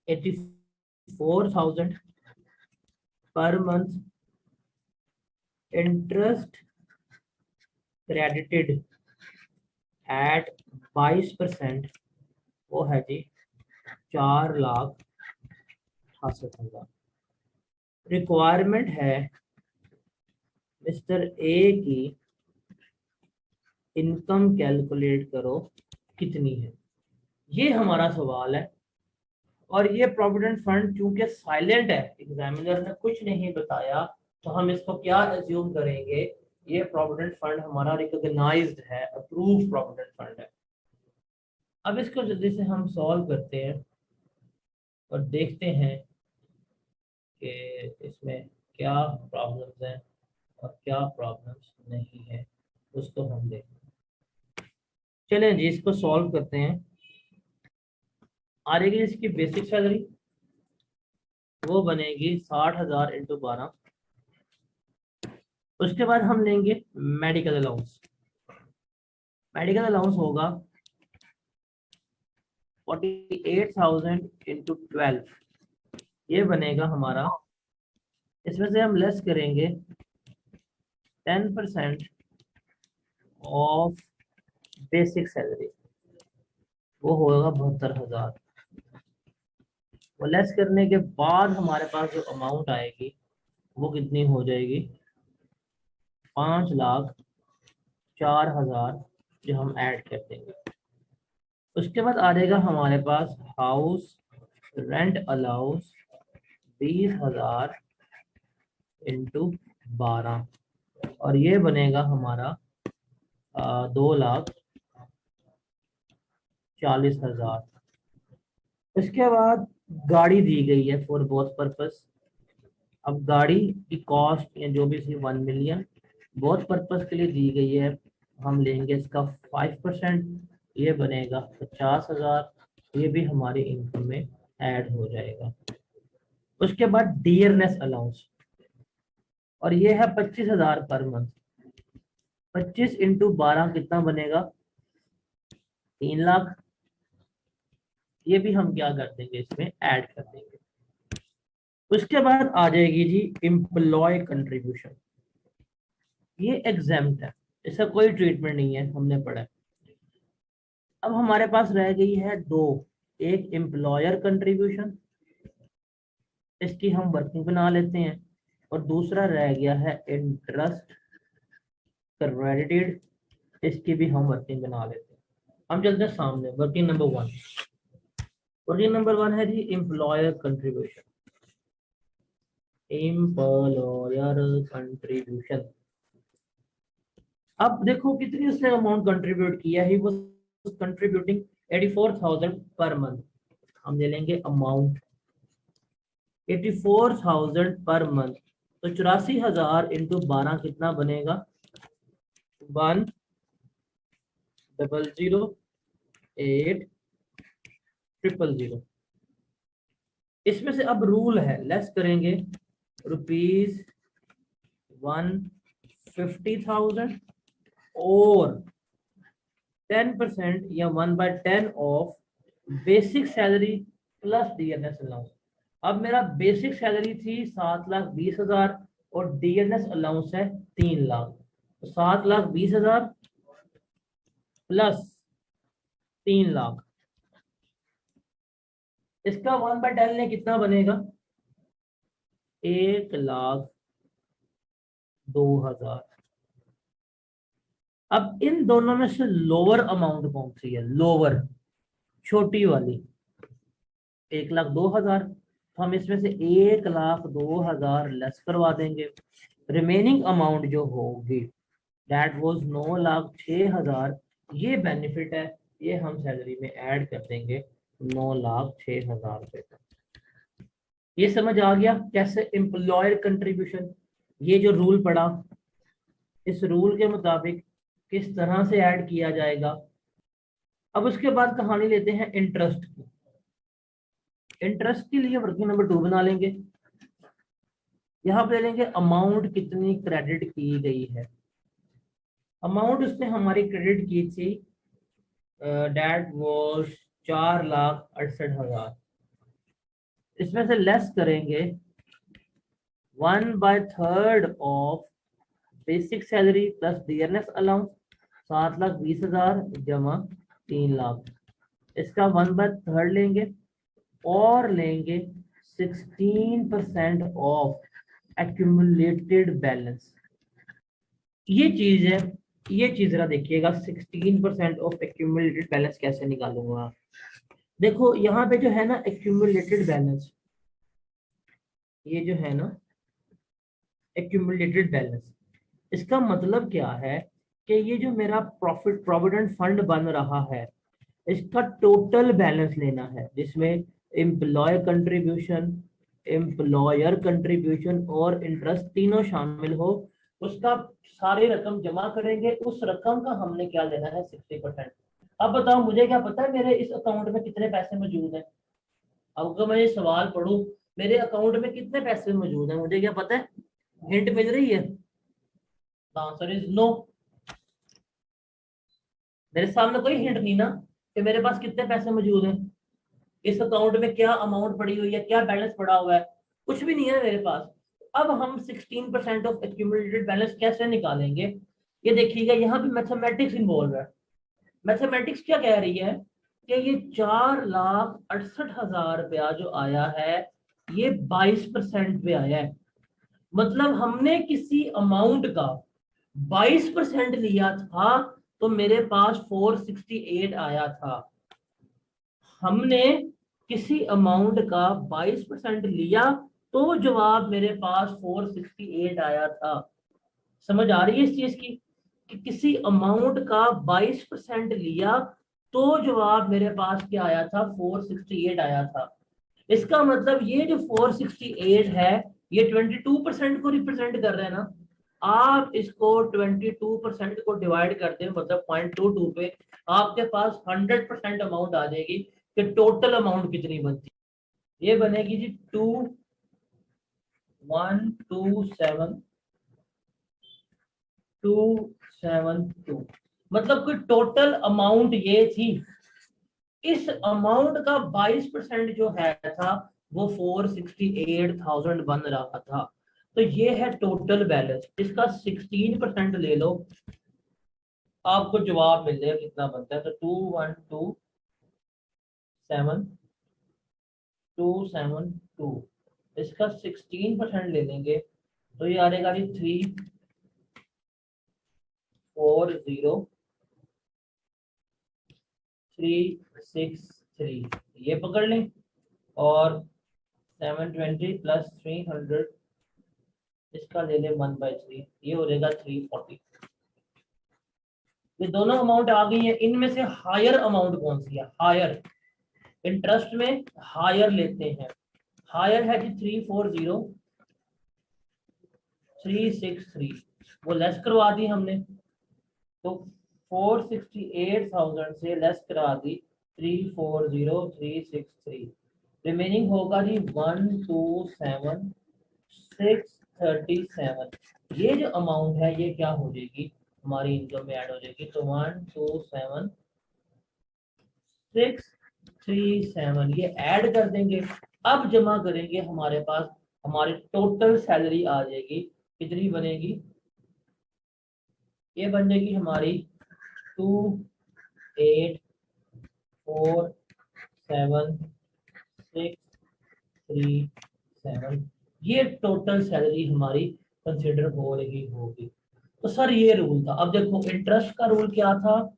84,000 per month. Interest credited eight 22%, वो है जी 4,68,000। रिक्वायरमेंट है मिस्टर ए की इनकम कैलकुलेट करो कितनी है, ये हमारा सवाल है। और ये प्रोविडेंट फंड चूंकि साइलेंट है, एग्जामिनर ने कुछ नहीं बताया, तो हम इसको क्या अज्यूम करेंगे, ये प्रोविडेंट फंड हमारा रिकॉग्नाइज्ड है, अप्रूव्ड प्रोविडेंट फंड है। अब इसको जल्दी से हम सॉल्व करते हैं और देखते हैं कि इसमें क्या प्रॉब्लम्स हैं और क्या प्रॉब्लम्स नहीं है, उसको हम देखते हैं। चलें जी, इसको सॉल्व करते हैं। आ रहेगी इसकी बेसिक सैलरी, वो बनेगी 60,000 इंटू 12। उसके बाद हम लेंगे मेडिकल अलाउंस। मेडिकल अलाउंस होगा 48,000 इंटू 12, ये बनेगा हमारा। इसमें से हम लेस करेंगे 10% ऑफ बेसिक सैलरी, वो होगा 72,000। वो लेस करने के बाद हमारे पास जो अमाउंट आएगी वो कितनी हो जाएगी, 5,04,000, जो हम ऐड कर देंगे। उसके बाद आ जाएगा हमारे पास हाउस रेंट अलाउंस 20,000 इंटू 12, और ये बनेगा हमारा 2,40,000। इसके बाद गाड़ी दी गई है फॉर बोथ पर्पस। अब गाड़ी की कॉस्ट या जो भी थी 1 मिलियन बोथ पर्पस के लिए दी गई है, हम लेंगे इसका 5%, ये बनेगा 50,000, ये भी हमारी इनकम में ऐड हो जाएगा। उसके बाद डियरनेस अलाउंस, और ये है 25,000 पर मंथ। 25 इंटू 12 कितना बनेगा, 3 लाख। ये भी हम क्या कर देंगे, इसमें ऐड कर देंगे। उसके बाद आ जाएगी जी एम्प्लॉय कंट्रीब्यूशन, ये एग्जाम्प्ट है, इसका कोई ट्रीटमेंट नहीं है, हमने पढ़ा है। अब हमारे पास रह गई है दो, एक एम्प्लॉयर कंट्रीब्यूशन, इसकी हम वर्किंग बना लेते हैं, और दूसरा रह गया है इंटरेस्ट क्रेडिटेड, इसकी भी हम वर्किंग बना लेते हैं। हम चलते हैं सामने, वर्किंग नंबर 1। वर्किंग नंबर 1 है जी एम्प्लॉयर कंट्रीब्यूशन। एम्प्लॉयर कंट्रीब्यूशन, अब देखो कितनी उसने अमाउंट कंट्रीब्यूट किया है, वो कंट्रीब्यूटिंग 84,000 पर मंथ। हम ले लेंगे अमाउंट 84,000 पर मंथ, तो 84,000 इंटू 12 कितना बनेगा, 1,008,000। इसमें से अब रूल है, लेस करेंगे ₹150,000 और 10% या 1/10 of basic salary plus DNS allowance. अब मेरा बेसिक सैलरी थी 7,20,000 और डीएनएस अलाउंस है 3 लाख, तो 7,20,000 प्लस 3 लाख, इसका 1/10 ने कितना बनेगा, 1,02,000। अब इन दोनों में से लोअर अमाउंट कौन सी है, लोअर छोटी वाली 1,02,000, तो हम इसमें से 1,02,000 लेस करवा देंगे। रिमेनिंग अमाउंट जो होगी दैट वाज 9,06,000, ये बेनिफिट है, ये हम सैलरी में ऐड कर देंगे 9,06,000 रुपए का। ये समझ आ गया कैसे एम्प्लॉयर कंट्रीब्यूशन, ये जो रूल पड़ा इस रूल के मुताबिक किस तरह से ऐड किया जाएगा। अब उसके बाद कहानी लेते हैं इंटरेस्ट की। इंटरेस्ट के लिए वर्किंग नंबर 2 बना लेंगे। यहाँ पे लेंगे अमाउंट कितनी क्रेडिट की गई है। अमाउंट उसने हमारी क्रेडिट की थी, डेट वॉज 4,68,000। इसमें से लेस करेंगे 1/3 of basic salary plus dearness allowance 7,20,000 जमा 3 लाख। इसका 1/3 लेंगे और लेंगे 16% ऑफ एक्यूमुलेटेड बैलेंस। ये चीज है, ये चीज जरा देखिएगा 16% ऑफ एक्यूमुलेटेड बैलेंस कैसे निकालूंगा। देखो यहाँ पे जो है ना एक्यूमुलेटेड बैलेंस, ये जो है ना एक्यूमुलेटेड बैलेंस, इसका मतलब क्या है कि ये जो मेरा प्रॉफिट प्रोविडेंट फंड बन रहा है इसका टोटल बैलेंस लेना है, जिसमें एम्प्लॉय कंट्रीब्यूशन, एम्प्लॉयर कंट्रीब्यूशन और इंटरेस्ट तीनों शामिल हो। उसका सारी रकम जमा करेंगे, उस रकम का हमने क्या लेना है 60%। अब बताओ मुझे क्या पता है मेरे इस अकाउंट में कितने पैसे मौजूद हैं। अब अगर मैं ये सवाल पढ़ूं मेरे अकाउंट में कितने पैसे मौजूद हैं, मुझे क्या पता है? हिंट मिल रही है? Answer is no. मेरे सामने कोई हिंट नहीं ना कि मेरे पास कितने पैसे मौजूद हैं, इस अकाउंट में क्या अमाउंट पड़ी हुई है, क्या बैलेंस पड़ा हुआ है, कुछ भी नहीं है मेरे पास। अब हम 16% ऑफ एक्यूमुलेटेड बैलेंस कैसे निकालेंगे, ये देखिएगा यहाँ पे मैथमेटिक्स इन्वॉल्व है। मैथमेटिक्स क्या कह रही है कि ये 4,68,000 रुपया जो आया है ये 22% पे आया है। मतलब हमने किसी अमाउंट का 22% लिया था तो मेरे पास 468 आया था। हमने किसी अमाउंट का 22% लिया तो जवाब मेरे पास 468 आया था। समझ आ रही है इस चीज की कि किसी अमाउंट का 22% लिया तो जवाब मेरे पास क्या आया था 468 आया था। इसका मतलब ये जो 468 है ये 22% को रिप्रेजेंट कर रहे हैं ना। आप इसको 22% को डिवाइड करते हैं मतलब 0.22 पे आपके पास 100% अमाउंट आ जाएगी कि टोटल अमाउंट कितनी बनती है। ये बनेगी जी 2127,272। मतलब कि टोटल अमाउंट ये थी। इस अमाउंट का 22% जो है था वो 468,000 बन रहा था। तो ये है टोटल बैलेंस, इसका 16% ले लो आपको जवाब मिल जाएगा कितना बनता है। तो 2127,272 इसका 16% ले लेंगे तो ये आ जाएगा जी 340,363 ये पकड़ लें और 720 प्लस 300 इसका ले लें 1/3 ये हो जाएगा 340। ये दोनों अमाउंट आ गई है। इनमें से हायर अमाउंट कौन सी है? हायर इंटरेस्ट में हायर लेते हैं। हायर है जी 340,363 वो लेस करवा दी हमने तो 468,000 से लेस करा दी 340,363। रिमेनिंग होगा जी 127,637। ये जो अमाउंट है ये क्या हो जाएगी हमारी इनकम में ऐड हो जाएगी। तो 127,637 ये ऐड कर देंगे। अब जमा करेंगे हमारे पास हमारी टोटल सैलरी आ जाएगी। कितनी बनेगी? ये बन जाएगी हमारी 2847,637। ये टोटल सैलरी हमारी कंसिडर हो रही होगी। तो सर ये रूल था। अब देखो इंटरेस्ट का रूल क्या था?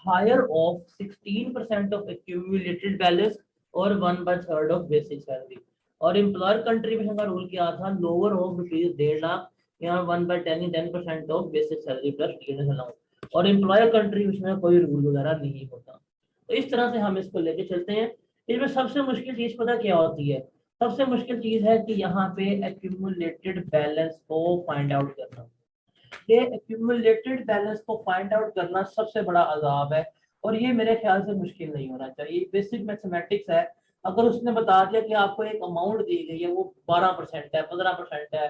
Higher of 16% of accumulated balance और 1/3 ऑफ बेसिक सैलरी। और एम्प्लॉयर कंट्रीब्यूशन का रूल क्या था? लोअर ऑफ ₹1.5 लाख, यहाँ 1/10 10% of basic salary plus dearness allowance. और एम्प्लॉयर कंट्री उसमें कोई रूल वगैरह नहीं होता। तो इस तरह से हम इसको लेके चलते हैं। इसमें सबसे मुश्किल चीज पता क्या होती है? सबसे मुश्किल चीज है कि यहाँ पे एक्यूमुलेटेड बैलेंस को फाइंड आउट करना। ये एक्यूमुलेटेड बैलेंस को फाइंड आउट करना सबसे बड़ा अजाब है, और ये मेरे ख्याल से मुश्किल नहीं होना चाहिए। बेसिक मैथमेटिक्स है। अगर उसने बता दिया कि आपको एक अमाउंट दी गई है, वो 12% है, 15% है,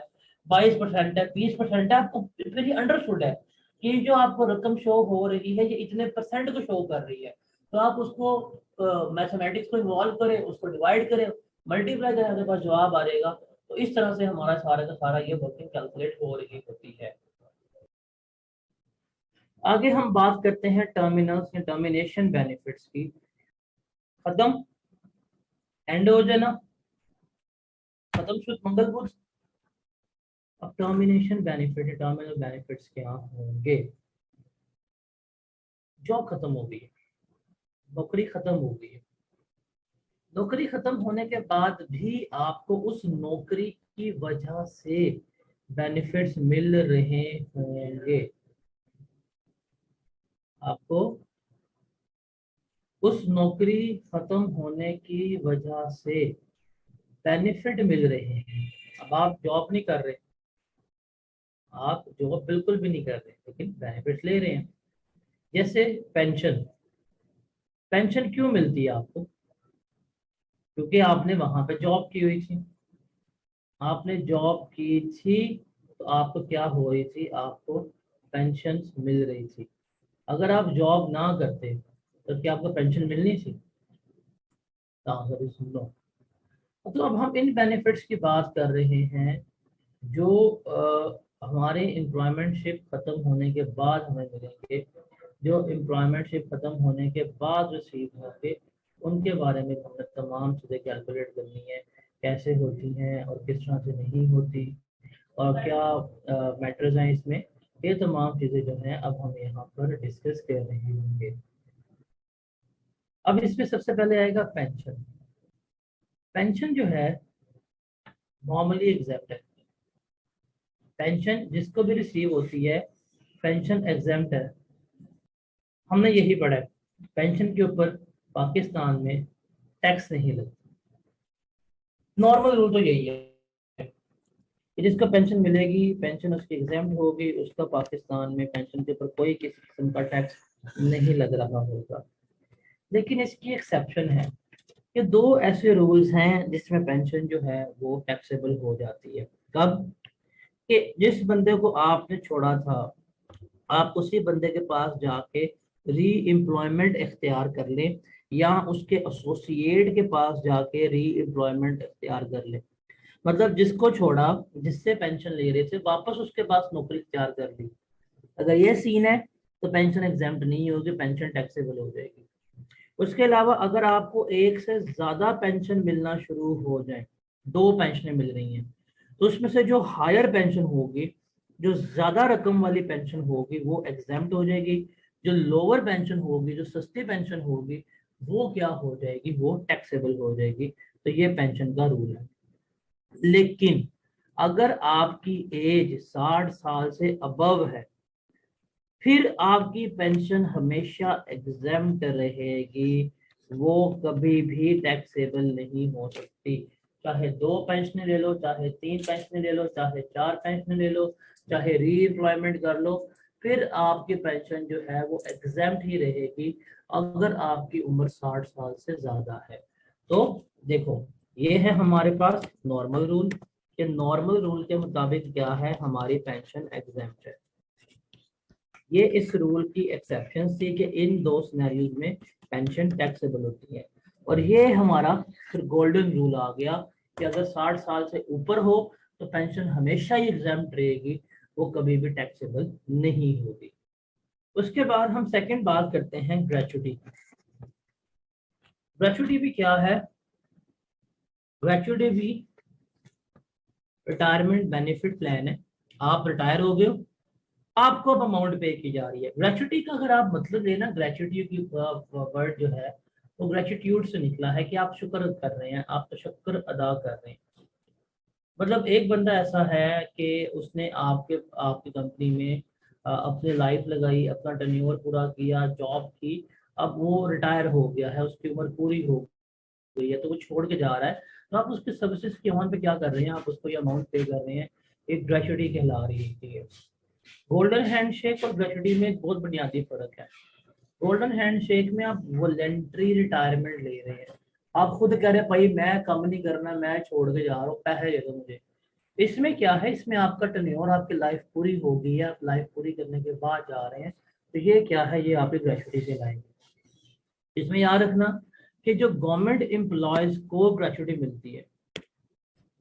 22% है, 20% है, आपको वेरी अंडरस्टूड है कि जो आपको रकम शो हो रही है ये इतने परसेंट को शो कर रही है, तो आप उसको मैथमेटिक्स को इन्वॉल्व करें, उसको डिवाइड करें, मल्टीप्लाई करें, आपके पास जवाब आ जाएगा। तो इस तरह से हमारा सारा का सारा ये वर्किंग कैलकुलेट हो रही होती है। आगे हम बात करते हैं टर्मिनल्स या टर्मिनेशन बेनिफिट्स की। खत्म, एंड हो जाना, खत्म शुद्ध मंगलपुर। अब टर्मिनेशन बेनिफिट, टर्मिनल बेनिफिट्स क्या होंगे? जॉब खत्म हो गई है, नौकरी खत्म हो गई है। नौकरी खत्म होने के बाद भी आपको उस नौकरी की वजह से बेनिफिट्स मिल रहे होंगे। आपको उस नौकरी खत्म होने की वजह से बेनिफिट मिल रहे हैं। अब आप जॉब नहीं कर रहे, आप जॉब बिल्कुल भी नहीं कर रहे, लेकिन बेनिफिट ले रहे हैं। जैसे पेंशन। पेंशन क्यों मिलती है आपको? क्योंकि आपने वहां पे जॉब की हुई थी। आपने जॉब की थी तो आपको क्या हो रही थी? आपको पेंशन मिल रही थी। अगर आप जॉब ना करते तो क्या आपको पेंशन मिलनी थी? तो आंसर इज नो। तो अब हम इन बेनिफिट्स की बात कर रहे हैं जो हमारे एम्प्लॉयमेंटशिप खत्म होने के बाद हमें मिलेंगे। जो एम्प्लॉयमेंटशिप खत्म होने के बाद रिसीव होंगे, उनके बारे में हमें तमाम चीज़ें कैलकुलेट करनी है, कैसे होती हैं और किस तरह से नहीं होती, और क्या मैटर्स हैं इसमें। ये तमाम चीज़ें जो हैं अब हम यहाँ पर डिस्कस कर रहे होंगे। अब इसमें सबसे पहले आएगा पेंशन। पेंशन जो है नॉर्मली एग्जेप्ट है। पेंशन जिसको भी रिसीव होती है, पेंशन एग्जेम्प्ट है। हमने यही पढ़ा है, पेंशन के ऊपर पाकिस्तान में टैक्स नहीं लगता। नॉर्मल रूल तो यही है कि जिसको पेंशन मिलेगी, पेंशन उसकी एग्जेम्प्ट होगी, उसका पाकिस्तान में पेंशन के ऊपर कोई किसी किस्म का टैक्स नहीं लग रहा होगा। लेकिन इसकी एक्सेप्शन है कि दो ऐसे रूल्स हैं जिसमें पेंशन जो है वो टैक्सेबल हो जाती है। कब? कि जिस बंदे को आपने छोड़ा था, आप उसी बंदे के पास जाके री एम्प्लॉयमेंट इख्तियार कर लें, या उसके एसोसिएट के पास जाके री एम्प्लॉयमेंट इख्तियार कर लें। मतलब जिसको छोड़ा, जिससे पेंशन ले रहे थे, वापस उसके पास नौकरी इख्तियार कर ली। अगर ये सीन है तो पेंशन एग्जाम्प्ट नहीं होगी, पेंशन टैक्सेबल हो जाएगी। उसके अलावा अगर आपको एक से ज्यादा पेंशन मिलना शुरू हो जाए, दो पेंशनें मिल रही हैं, तो उसमें से जो हायर पेंशन होगी, जो ज्यादा रकम वाली पेंशन होगी, वो एग्जाम्प्ट हो जाएगी। जो लोअर पेंशन होगी, जो सस्ती पेंशन होगी, वो क्या हो जाएगी? वो टैक्सेबल हो जाएगी। तो ये पेंशन का रूल है। लेकिन अगर आपकी एज 60 साल से अबव है, फिर आपकी पेंशन हमेशा एग्जेम्प्ट रहेगी, वो कभी भी टैक्सेबल नहीं हो सकती। चाहे दो पेंशन ले लो, चाहे तीन पेंशन ले लो, चाहे चार पेंशन ले लो, चाहे री एम्प्लॉयमेंट कर लो, फिर आपकी पेंशन जो है वो एग्जेम्प्ट ही रहेगी अगर आपकी उम्र 60 साल से ज्यादा है। तो देखो, ये है हमारे पास नॉर्मल रूल। कि नॉर्मल रूल के मुताबिक क्या है, हमारी पेंशन एग्जेम्प्ट है। ये इस रूल की एक्सेप्शन थी कि इन दो सिनेरियोज में पेंशन टैक्सेबल होती है। और ये हमारा फिर गोल्डन रूल आ गया कि अगर 60 साल से ऊपर हो तो पेंशन हमेशा ही एग्जाम्प्ट रहेगी, वो कभी भी टैक्सेबल नहीं होगी। उसके बाद हम सेकंड बात करते हैं ग्रेचुटी। ग्रेचुटी भी क्या है? ग्रेचुटी भी रिटायरमेंट बेनिफिट प्लान है। आप रिटायर हो गए हो, आपको अब अमाउंट पे की जा रही है। ग्रेचुटी का अगर आप मतलब लेना, ग्रेचुटी की वर्ड जो है वो ग्रेचुट्यूड से निकला है कि आप शुक्र कर रहे हैं, आप तशक्कुर अदा कर रहे हैं। मतलब एक बंदा ऐसा है कि उसने आपके आपकी कंपनी में अपनी लाइफ लगाई, अपना टेन्योर पूरा किया, जॉब की, अब वो रिटायर हो गया है, उसकी उम्र पूरी हो गई है, तो वो छोड़ के जा रहा है, तो आप उसके सर्विसेज के अमाउंट पे क्या कर रहे हैं, आप उसको ये अमाउंट पे कर रहे हैं, एक ग्रेचुटी कहला रही है। गोल्डन हैंडशेक और ग्रेचुटी में एक बहुत बुनियादी फर्क है। गोल्डन हैंडशेक में आप वॉलेंट्री रिटायरमेंट ले रहे हैं, आप खुद कह रहे हैं भाई मैं कम नहीं करना, मैं छोड़ के जा रहा हूँ, पैसे दे दो मुझे। इसमें क्या है, इसमें आपका टेन्योर, आपकी लाइफ पूरी हो गई है, आप लाइफ पूरी करने के बाद जा रहे हैं, तो ये क्या है, ये आपकी ग्रेचुटी से लाएंगे। इसमें याद रखना कि जो गवर्नमेंट एम्प्लॉयज को ग्रेचुटी मिलती है,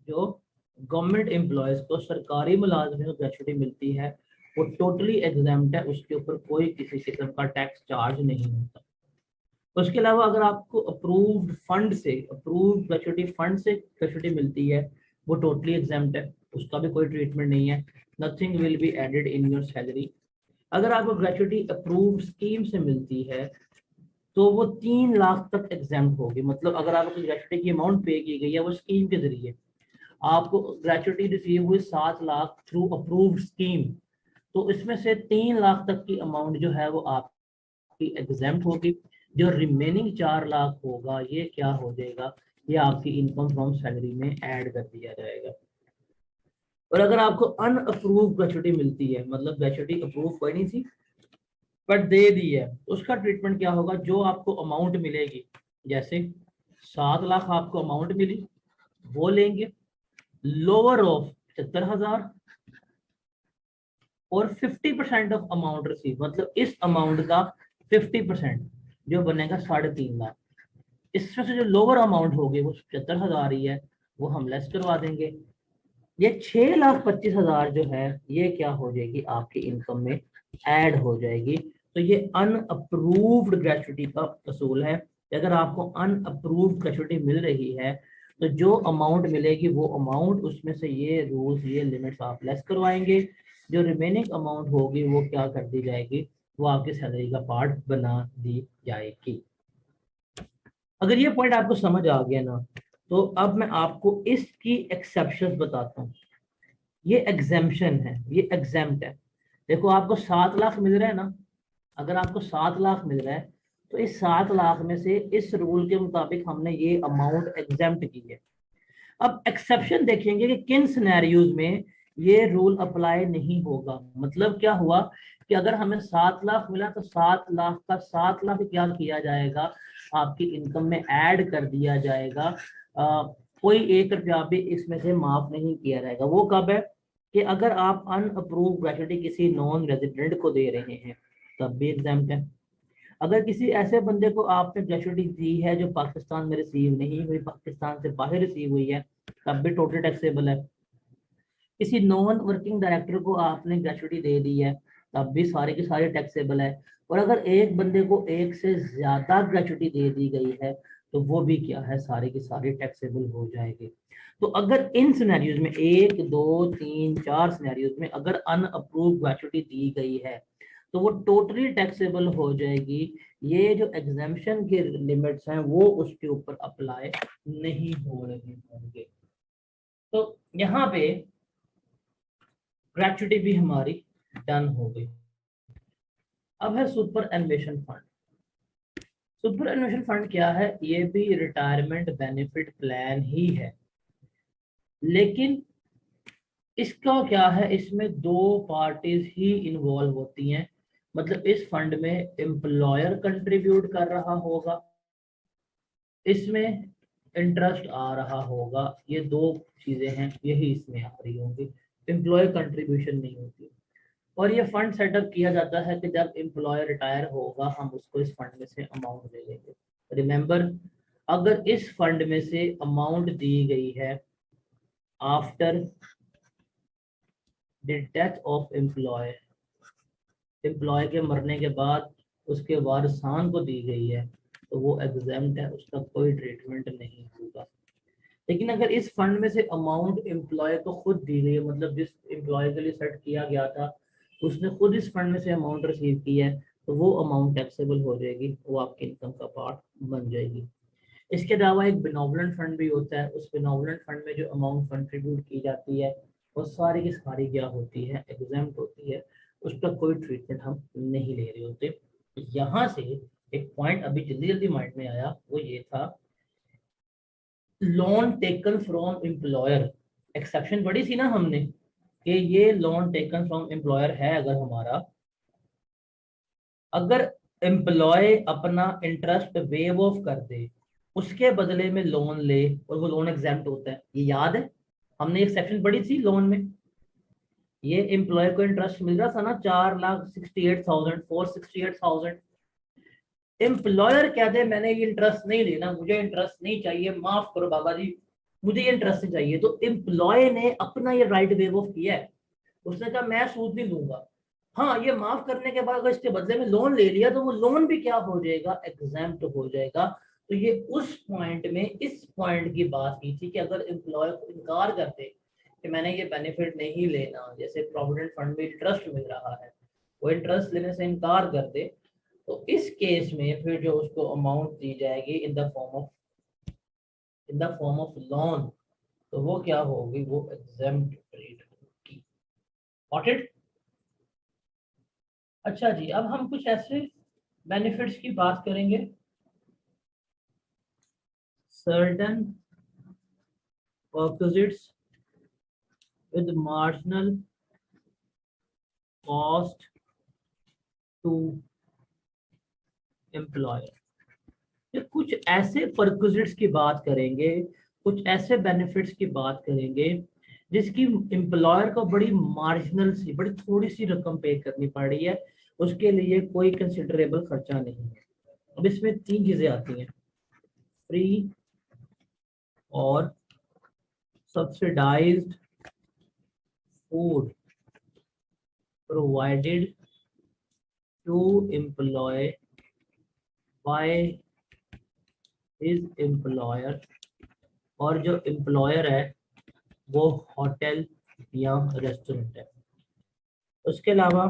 जो गवर्नमेंट एम्प्लॉयज को, सरकारी मुलाजमिन को ग्रेचुटी मिलती है, वो टोटली एग्जाम्प्ट है, उसके ऊपर कोई किसी किस्म का टैक्स चार्ज नहीं होता। उसके अलावा अगर आपको अप्रूव्ड फंड से, अप्रूव्ड ग्रेचुटी फंड से ग्रेचुटी मिलती है, वो टोटली एग्जाम्प्ट है, उसका भी कोई ट्रीटमेंट नहीं है, nothing will be added in your salary. अगर आपको ग्रेचुटी अप्रूव्ड स्कीम से मिलती है तो वो 3 लाख तक एग्जाम्प्ट होगी, मतलब अगर आपको ग्रेचुटी की अमाउंट पे की गई है वो स्कीम के जरिए, आपको ग्रेचुटी रिसीव हुई 7 लाख थ्रू अप्रूव्ड स्कीम, तो इसमें से 3 लाख तक की अमाउंट जो है वो आपकी एग्जाम्प्ट होगी। जो रिमेनिंग 4 लाख होगा ये क्या हो जाएगा, ये आपकी इनकम फ्रॉम सैलरी में ऐड कर दिया जाएगा। और अगर आपको अनअप्रूव ग्रेचुटी मिलती है, मतलब ग्रेचुटी अप्रूव कोई नहीं थी बट दे दी है, उसका ट्रीटमेंट क्या होगा, जो आपको अमाउंट मिलेगी, जैसे 7 लाख आपको अमाउंट मिली, वो लेंगे, लोअर ऑफ 75,000 और 50% ऑफ अमाउंट रिसीव, मतलब इस अमाउंट का 50% जो बनेगा 3.5 लाख। इसमें से जो लोअर अमाउंट होगी वो 75,000 ही है, वो हम लेस करवा देंगे। ये 6,25,000 जो है ये क्या हो जाएगी, आपकी इनकम में ऐड हो जाएगी। तो ये अनअप्रूव्ड ग्रेचुटी का असूल है कि अगर आपको अनअप्रूव्ड ग्रेचुटी मिल रही है तो जो अमाउंट मिलेगी वो अमाउंट, उसमें से ये रूल्स, ये लिमिट्स आप लेस करवाएंगे, जो रिमेनिंग अमाउंट होगी वो क्या कर दी जाएगी, वो आपकी सैलरी का पार्ट बना दी जाएगी। अगर ये पॉइंट आपको समझ आ गया ना, तो अब मैं आपको इसकी एक्सेप्शंस बताता हूँ। ये एग्जेम्पशन है, ये एग्जेम्प्ट है। देखो आपको 7 लाख मिल रहा है ना, अगर आपको 7 लाख मिल रहा है तो इस 7 लाख में से इस रूल के मुताबिक हमने ये अमाउंट एग्जेम्प्ट की है। अब एक्सेप्शन देखेंगे कि किन सिनेरियोज में ये रूल अप्लाई नहीं होगा। मतलब क्या हुआ कि अगर हमें 7 लाख मिला तो 7 लाख का 7 लाख क्या किया जाएगा, आपकी इनकम में ऐड कर दिया जाएगा, कोई 1 रुपया भी इसमें से माफ नहीं किया जाएगा। वो कब है कि अगर आप अनअप्रूव ग्रेचुटी किसी नॉन रेजिडेंट को दे रहे हैं तब भी एग्जाम्प्ट है। अगर किसी ऐसे बंदे को आपने ग्रेचुटी दी है जो पाकिस्तान में रिसीव नहीं हुई, पाकिस्तान से बाहर रिसीव हुई है, तब भी टोटल टैक्सेबल है। किसी नॉन वर्किंग डायरेक्टर को आपने ग्रेचुटी दे दी है तब भी सारे के सारे टैक्सेबल है। और अगर एक बंदे को एक से ज्यादा ग्रेचुटी दे दी गई है तो वो भी क्या है, सारे के सारे टैक्सेबल हो जाएंगे। तो अगर इन सिनेरियोज में 1 2 3 4 सिनेरियोज में अगर अनअप्रूव ग्रेचुटी दी गई है तो वो टोटली टैक्सेबल हो जाएगी। ये जो एग्जाम्पशन के लिमिट्स हैं वो उसके ऊपर अप्लाई नहीं हो रहे होंगे। तो यहाँ पे ग्रेचुटी भी हमारी डन हो गई। अब है सुपर एनुएशन फंड। सुपर एनुएशन फंड क्या है, ये भी रिटायरमेंट बेनिफिट प्लान ही है, लेकिन इसका क्या है, इसमें 2 पार्टीज ही इन्वॉल्व होती हैं। मतलब इस फंड में एम्प्लॉयर कंट्रीब्यूट कर रहा होगा, इसमें इंटरेस्ट आ रहा होगा, ये 2 चीजें हैं यही इसमें आ रही होंगी, एम्प्लॉयर कंट्रीब्यूशन नहीं होती। और ये फंड सेटअप किया जाता है कि जब एम्प्लॉयर रिटायर होगा हम उसको इस फंड में से अमाउंट दे देंगे। रिमेंबर, अगर इस फंड में से अमाउंट दी गई है after the death of employ, employ के मरने के बाद उसके वारसान को दी गई है तो वो एग्जेम्प्ट है, उसका कोई ट्रीटमेंट नहीं होगा। लेकिन अगर इस फंड में से अमाउंट एम्प्लॉय को खुद दी गई है, मतलब जिस एम्प्लॉय के लिए सेट किया गया था उसने खुद इस फंड में से अमाउंट रिसीव की है तो वो अमाउंट टैक्सेबल हो जाएगी, वो आपकी इनकम का पार्ट बन जाएगी। इसके अलावा एक बेनोवलेंट फंड भी होता है, उस बेनोवलेंट फंड में जो अमाउंट कंट्रीब्यूट की जाती है वो सारी की सारी क्या होती है, एग्जेम्प्ट होती है, उसका कोई ट्रीटमेंट हम नहीं ले रहे होते। यहाँ से एक पॉइंट अभी जल्दी जल्दी माइंड में आया, वो ये था, loan taken from employer. Exception पढ़ी थी ना हमने कि ये लोन टेकन फ्रॉम एम्प्लॉयर है अगर हमारा, अगर एम्प्लॉय अपना इंटरेस्ट वेव ऑफ कर दे, उसके बदले में लोन ले और वो लोन एग्जाम्प्ट होता है, ये याद है हमने एक सेक्शन पढ़ी थी लोन में। ये एम्प्लॉय को इंटरेस्ट मिल रहा था ना 4,68,000 468,000। एम्प्लॉयर कहते मैंने ये इंटरेस्ट नहीं लेना, मुझे इंटरेस्ट नहीं चाहिए, माफ करो बाबा जी, मुझे ये इंटरेस्ट नहीं चाहिए। तो एम्प्लॉय ने अपना ये राइट वेव ऑफ किया है, उसने कहा मैं सूद नहीं लूंगा। हाँ, ये माफ करने के बाद अगर इसके बदले में लोन ले लिया तो वो लोन भी क्या हो जाएगा, एग्जाम्प्ट हो जाएगा। तो ये उस पॉइंट में इस पॉइंट की बात की थी कि अगर एम्प्लॉय को इनकार कर दे कि मैंने ये बेनिफिट नहीं लेना, जैसे प्रोविडेंट फंड में इंटरेस्ट मिल रहा है, वो इंटरेस्ट लेने से इनकार कर दे, तो इस केस में फिर जो उसको अमाउंट दी जाएगी in the form of loan, तो वो क्या होगी, वो एग्जेम्प्ट रेट होगी। Got it? अच्छा जी, अब हम कुछ ऐसे बेनिफिट्स की बात करेंगे, certain perquisites with marginal cost to employer. ये कुछ ऐसे परक्विजिट्स की बात करेंगे, कुछ ऐसे बेनिफिट्स की बात करेंगे जिसकी एम्प्लॉयर को बड़ी मार्जिनल सी, बड़ी थोड़ी सी रकम पे करनी पड़ रही है, उसके लिए कोई कंसिडरेबल खर्चा नहीं है। अब इसमें तीन चीजें आती हैं, फ्री और subsidised food provided to employ by his employer, और जो एम्प्लॉयर है वो होटल या रेस्टोरेंट है। उसके अलावा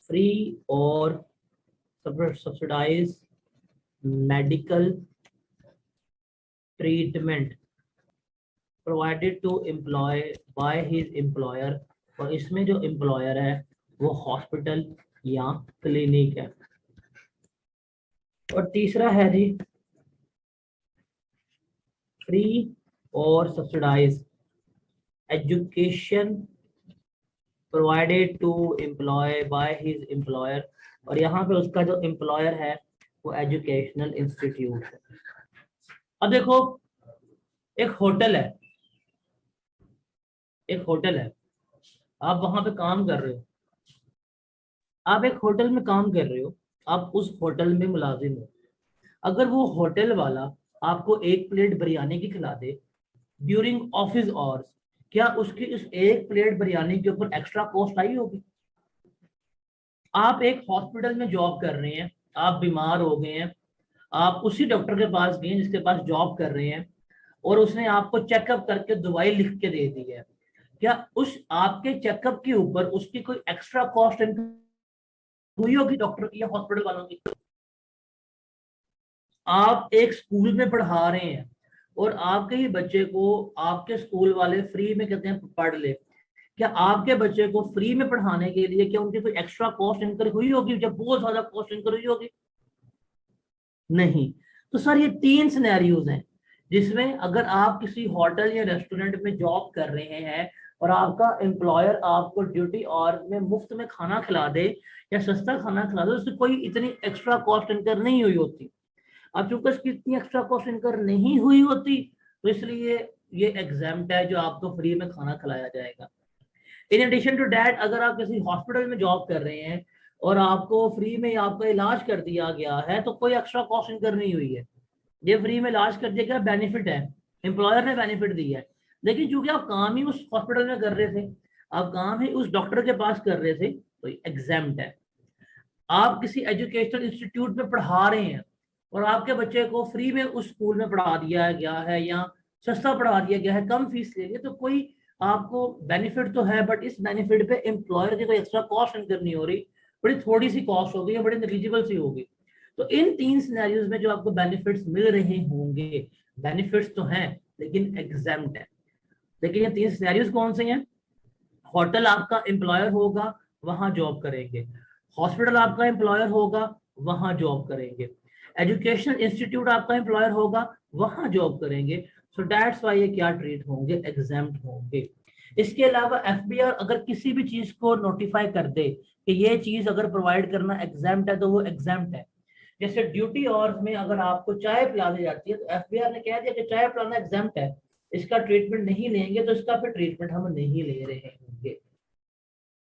फ्री और subsidise medical treatment provided to employ by his employer, और इसमें जो एम्प्लॉयर है वो हॉस्पिटल या क्लिनिक है। और तीसरा है जी फ्री और subsidise education provided to employ by his employer, और यहाँ पे उसका जो एम्प्लॉयर है वो एजुकेशनल इंस्टीट्यूट है। अब देखो, एक होटल है, एक होटल है, आप वहां पे काम कर रहे हो, आप एक होटल में काम कर रहे हो, आप उस होटल में मुलाजिम हो। अगर वो होटल वाला आपको एक प्लेट बिरयानी की खिला दे ड्यूरिंग ऑफिस आवर्स, क्या उसकी उस एक प्लेट बिरयानी के ऊपर एक्स्ट्रा कॉस्ट आई होगी? आप एक हॉस्पिटल में जॉब कर रहे हैं, आप बीमार हो गए हैं, आप उसी डॉक्टर के पास गए जिसके पास जॉब कर रहे हैं, और उसने आपको चेकअप करके दवाई लिख के दे दी है, क्या उस आपके चेकअप के ऊपर उसकी कोई एक्स्ट्रा कॉस्ट हुई होगी डॉक्टर की या हॉस्पिटल वालों की? आप एक स्कूल में पढ़ा रहे हैं और आपके ही बच्चे को आपके स्कूल वाले फ्री में कहते हैं पढ़ ले, क्या आपके बच्चे को फ्री में पढ़ाने के लिए क्या उनकी कोई एक्स्ट्रा कॉस्ट इनकर हुई होगी, जब बहुत ज्यादा कॉस्ट इनकर हुई होगी? नहीं। तो सर ये तीन सिनेरियोज हैं जिसमें अगर आप किसी होटल या रेस्टोरेंट में जॉब कर रहे हैं और आपका एम्प्लॉयर आपको ड्यूटी और में मुफ्त में खाना खिला दे या सस्ता खाना खिला दे, उससे कोई इतनी एक्स्ट्रा कॉस्ट इनकर नहीं हुई होती। अब चूंकि इसकी इतनी एक्स्ट्रा कॉस्ट इनकर नहीं हुई होती, तो इसलिए ये एग्जाम्प्ट है, जो आपको फ्री में खाना खिलाया जाएगा। इन एडिशन टू डैट, अगर आप किसी हॉस्पिटल में जॉब कर रहे हैं और आपको फ्री में आपका इलाज कर दिया गया है, तो कोई एक्स्ट्रा कॉस्ट इनकर नहीं हुई है, ये फ्री में इलाज कर दिया गया, बेनिफिट है, एम्प्लॉयर ने बेनिफिट दिया है। लेकिन चूंकि आप काम ही उस हॉस्पिटल में कर रहे थे, आप काम ही उस डॉक्टर के पास कर रहे थे, तो एग्जाम्प्ट है। आप किसी एजुकेशनल इंस्टीट्यूट में पढ़ा रहे हैं और आपके बच्चे को फ्री में उस स्कूल में पढ़ा दिया गया है या सस्ता पढ़ा दिया गया है, कम फीस ले लिया, तो कोई आपको बेनिफिट तो है, बट इस बेनिफिट पे एम्प्लॉयर की कोई एक्स्ट्रा कॉस्ट इनकर नहीं हो रही, बड़ी थोड़ी सी कॉस्ट होगी या बड़ी नेग्लिजिबल सी होगी। तो इन तीन सिनेरियोज में जो आपको बेनिफिट्स मिल रहे होंगे, बेनिफिट्स तो हैं लेकिन एग्जाम्प्ट है। लेकिन ये तीन सिनेरियोज कौन से हैं? होटल आपका एम्प्लॉयर होगा, वहां जॉब करेंगे। हॉस्पिटल आपका एम्प्लॉयर होगा, वहां जॉब करेंगे। एजुकेशन इंस्टीट्यूट आपका एम्प्लॉयर होगा, वहां जॉब करेंगे। सो दैट्स वाई ये क्या ट्रीट होंगे, एग्जेम्प्ट होंगे। इसके अलावा एफबीआर अगर किसी भी चीज को नोटिफाई कर दे कि ये चीज अगर प्रोवाइड करना एग्जेम्प्ट है, तो वो एग्जेम्प्ट है। जैसे ड्यूटी आवर्स में अगर आपको चाय पिला दी जाती है, तो एफबीआर ने कह दिया कि चाय पिलाना एग्जेम्प्ट है, इसका ट्रीटमेंट नहीं लेंगे, तो इसका फिर ट्रीटमेंट हम नहीं ले रहे हैं।